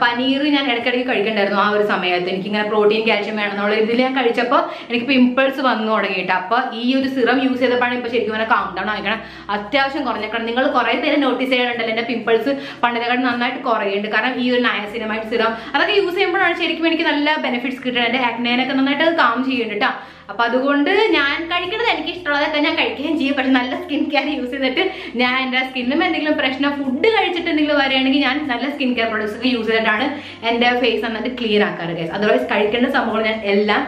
പനീർ ഞാൻ ഇടയ്ക്കിടയ്ക്ക് കഴിക്കണ്ടായിരുന്നു ആ ഒരു സമയത്ത്. എനിക്കിങ്ങനെ പ്രോട്ടീൻ കാൽഷ്യം വേണം എന്നുള്ള ഇതിൽ ഞാൻ കഴിച്ചപ്പോൾ എനിക്ക് പിമ്പിൾസ് വന്നു തുടങ്ങിയിട്ട്. അപ്പൊ ഈ ഒരു സിറം യൂസ് ചെയ്തപ്പോഴാണ് ഇപ്പൊ ശരിക്കും ഇങ്ങനെ കാം ഡൗൺ ആയിക്കണം. അത്യാവശ്യം കുറഞ്ഞേക്കണം. നിങ്ങൾ കുറെ പേര് നോട്ടീസ് ചെയ്യാനുണ്ടല്ലോ എന്റെ പിമ്പിൾസ് പണ്ടത്തെക്കാട്ടും നന്നായിട്ട് കുറയുന്നുണ്ട്. കാരണം ഈ ഒരു നയാസിനമൈഡ് സിറം അതൊക്കെ യൂസ് ചെയ്യുമ്പോഴാണ് ശരിക്കും എനിക്ക് നല്ല ബെനിഫിറ്റ്സ് കിട്ടുന്നത്. എന്റെ ആക്നേനൊക്കെ നന്നായിട്ട് അത് കാം ചെയ്യുന്നുണ്ട് കേട്ടോ. അപ്പൊ അതുകൊണ്ട് ഞാൻ കഴിക്കുന്നത് എനിക്ക് ഇഷ്ടമുള്ളതൊക്കെ ഞാൻ കഴിക്കുകയും ചെയ്യും. പക്ഷെ നല്ല സ്കിൻ കെയർ യൂസ് ചെയ്തിട്ട് ഞാൻ എന്റെ സ്കിന്നും എന്തെങ്കിലും പ്രശ്നം ഫുഡ് കഴിച്ചിട്ട് എന്തെങ്കിലും വരികയാണെങ്കിൽ ഞാൻ നല്ല സ്കിൻ കെയർ പ്രോഡക്ട്സ് ഒക്കെ യൂസ് ചെയ്തിട്ടാണ് എന്റെ ഫേസ് നന്നായിട്ട് ക്ലിയർ ആക്കാറ് ഗൈസ്. അതർവൈസ് കഴിക്കേണ്ട സംഭവങ്ങൾ ഞാൻ എല്ലാം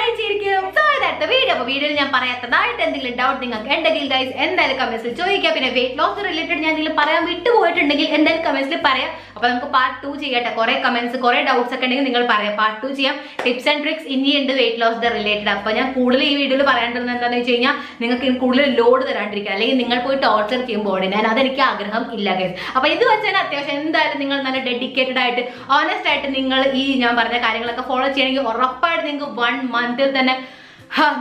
കഴിച്ചിരിക്കും. So ഇതാത്ത video. അപ്പോൾ വീഡിയോയിൽ ഞാൻ പറയാത്തതായിട്ട് എന്തെങ്കിലും ഡൗട്ട് നിങ്ങൾക്ക് ഉണ്ടെങ്കിൽ ഗൈസ് എന്തായാലും കമന്റ്സിൽ ചോദിക്കുക. പിന്നെ വെയിറ്റ് ലോസ് റിലേറ്റഡ് ഞാൻ എന്തെങ്കിലും പറയാൻ വിട്ടുപോയിട്ടുണ്ടെങ്കിൽ എന്തായാലും കമന്റ്സിൽ പറയാം. അപ്പോൾ നമുക്ക് പാർട്ട് 2 ചെയ്യട്ടെ. കുറെ കമന്റ്സ് കുറെ ഡൗട്ട്സ് ഒക്കെ ഉണ്ടെങ്കിൽ നിങ്ങൾ പറയാം. പാർട്ട് 2 ചെയ്യാം. ടിപ്സ് ആൻഡ് ട്രിക്സ് ഇനിയുണ്ട് വെയിറ്റ് ലോസ് റിലേറ്റഡ്. അപ്പോൾ ഞാൻ കൂടുതൽ ഈ വീഡിയോയിൽ പറയാണ്ടിരുന്നത് എന്താണെന്ന് വെച്ച് കഴിഞ്ഞാൽ നിങ്ങൾക്ക് കൂടുതൽ ലോഡ് തരാണ്ടിരിക്കുക, അല്ലെങ്കിൽ നിങ്ങൾ പോയി ടോർച്ചർ ചെയ്യും ബോഡിനെ. അതെനിക്ക് ആഗ്രഹം ഇല്ല ഗൈസ്. അപ്പോൾ ഇത് വെച്ചാൽ അത്യാവശ്യം എന്തായാലും നിങ്ങൾ നല്ല ഡെഡിക്കേറ്റഡ് ആയിട്ട് ഓണസ്റ്റ് ആയിട്ട് നിങ്ങൾ ഈ ഞാൻ പറഞ്ഞ കാര്യങ്ങളൊക്കെ ഫോളോ ചെയ്യണമെങ്കിൽ ഉറപ്പായിട്ട് നിങ്ങൾക്ക് 1 മന്തിൽ തന്നെ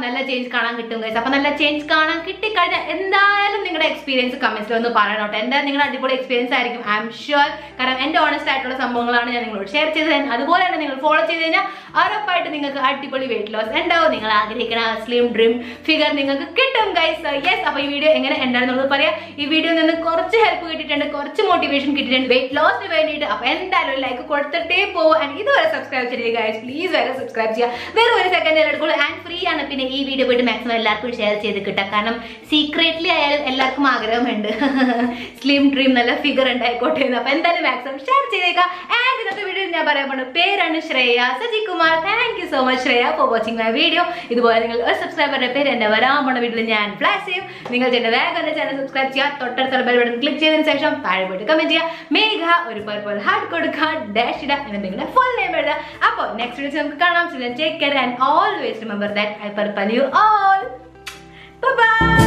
നല്ല ചേഞ്ച് കാണാൻ കിട്ടും ഗൈസ്. അപ്പൊ നല്ല ചേഞ്ച് കാണാൻ കിട്ടിക്കഴിഞ്ഞാൽ എന്തായാലും നിങ്ങളുടെ എക്സ്പീരിയൻസ് കമന്റ്സിൽ ഒന്ന് പറയണോട്ടെ. എന്തായാലും നിങ്ങളുടെ അടിപൊളി എക്സ്പീരിയൻസ് ആയിരിക്കും ഐ എം ഷുവർ. കാരണം എന്റെ ഓണസ്റ്റ് ആയിട്ടുള്ള സംഭവങ്ങളാണ് ഞാൻ നിങ്ങളോട് ഷെയർ ചെയ്തത്. അതുപോലെ തന്നെ നിങ്ങൾ ഫോളോ ചെയ്ത് കഴിഞ്ഞാൽ ഉറപ്പായിട്ട് നിങ്ങൾക്ക് അടിപൊളി വെയിറ്റ് ലോസ് ഉണ്ടാവും. നിങ്ങൾ ആഗ്രഹിക്കുന്ന സ്ലിം ഡ്രീം ഫിഗർ നിങ്ങൾക്ക് കിട്ടും ഗൈസ്. യെസ്. അപ്പൊ ഈ വീഡിയോ എങ്ങനെ ഉണ്ടായിരുന്നുള്ളത് പറയാം. ഈ വീഡിയോയിൽ നിന്ന് കുറച്ച് ഹെൽപ്പ് കിട്ടിയിട്ടുണ്ട്, കുറച്ച് മോട്ടിവേഷൻ കിട്ടിയിട്ടുണ്ട് വെയിറ്റ് ലോസിന് വേണ്ടിയിട്ട്. അപ്പൊ എന്തായാലും ഒരു ലൈക്ക് കൊടുത്തിട്ടേ പോകും. ഇതുവരെ സബ്സ്ക്രൈബ് ചെയ്തില്ല ഗൈസ്, പ്ലീസ് വരെ സബ്സ്ക്രൈബ് ചെയ്യുക. വേറെ ഒരു സെക്കൻഡ് എടുക്കുള്ളൂ ആൻഡ് ഫ്രീ ആണ്. പിന്നെ ഈ വീഡിയോ പോയിട്ട് മാക്സിമം എല്ലാവർക്കും ഷെയർ ചെയ്ത് കിട്ടാം. കാരണം സീക്രറ്റ്ലി ആയാലും എല്ലാവർക്കും ആഗ്രഹമുണ്ട് സ്ലിം ഡ്രീം നല്ല ഫിഗർ ഉണ്ടായിക്കോട്ടെ എന്ന്. അപ്പൊ എന്തായാലും മാക്സിമം ഷെയർ ചെയ്തേക്കാം. ആൻഡ് ഇന്നത്തെ വീഡിയോ ഞാൻ പറയാൻ പോകുന്നത് പേരാണ് Shreya Sajikumar. Thank you so much Shreya for watching my video. ഇതുപോലെ നിങ്ങൾ ഒരു സബ്സ്ക്രൈബറുടെ പേര് എന്റെ വരാൻ പോണ വീഡിയോയിൽ ഞാൻ ഫ്ലാഷ് ചെയ്യും. നിങ്ങൾ ചെയ്യേണ്ട വേഗം എന്റെ ചാനൽ സബ്സ്ക്രൈബ് ചെയ്യുക. തൊട്ടടുത്തുള്ള ബെൽ ബട്ടൺ ക്ലിക്ക് ചെയ്തതിനു ശേഷം താഴെ പോയിട്ട് കമന്റ് ചെയ്യുക. മേഘ ഒരു പർപ്പിൾ ഹാർട്ട് കൊടുക്കുക, ഡാഷ് ഇടുക, എന്നിട്ട് നിങ്ങളുടെ ഫുൾ നെയിം എഴുതുക. അപ്പോൾ നെക്സ്റ്റ് വീഡിയോ നമുക്ക് കാണാം. Take care and always remember that I purple you all. Bye bye.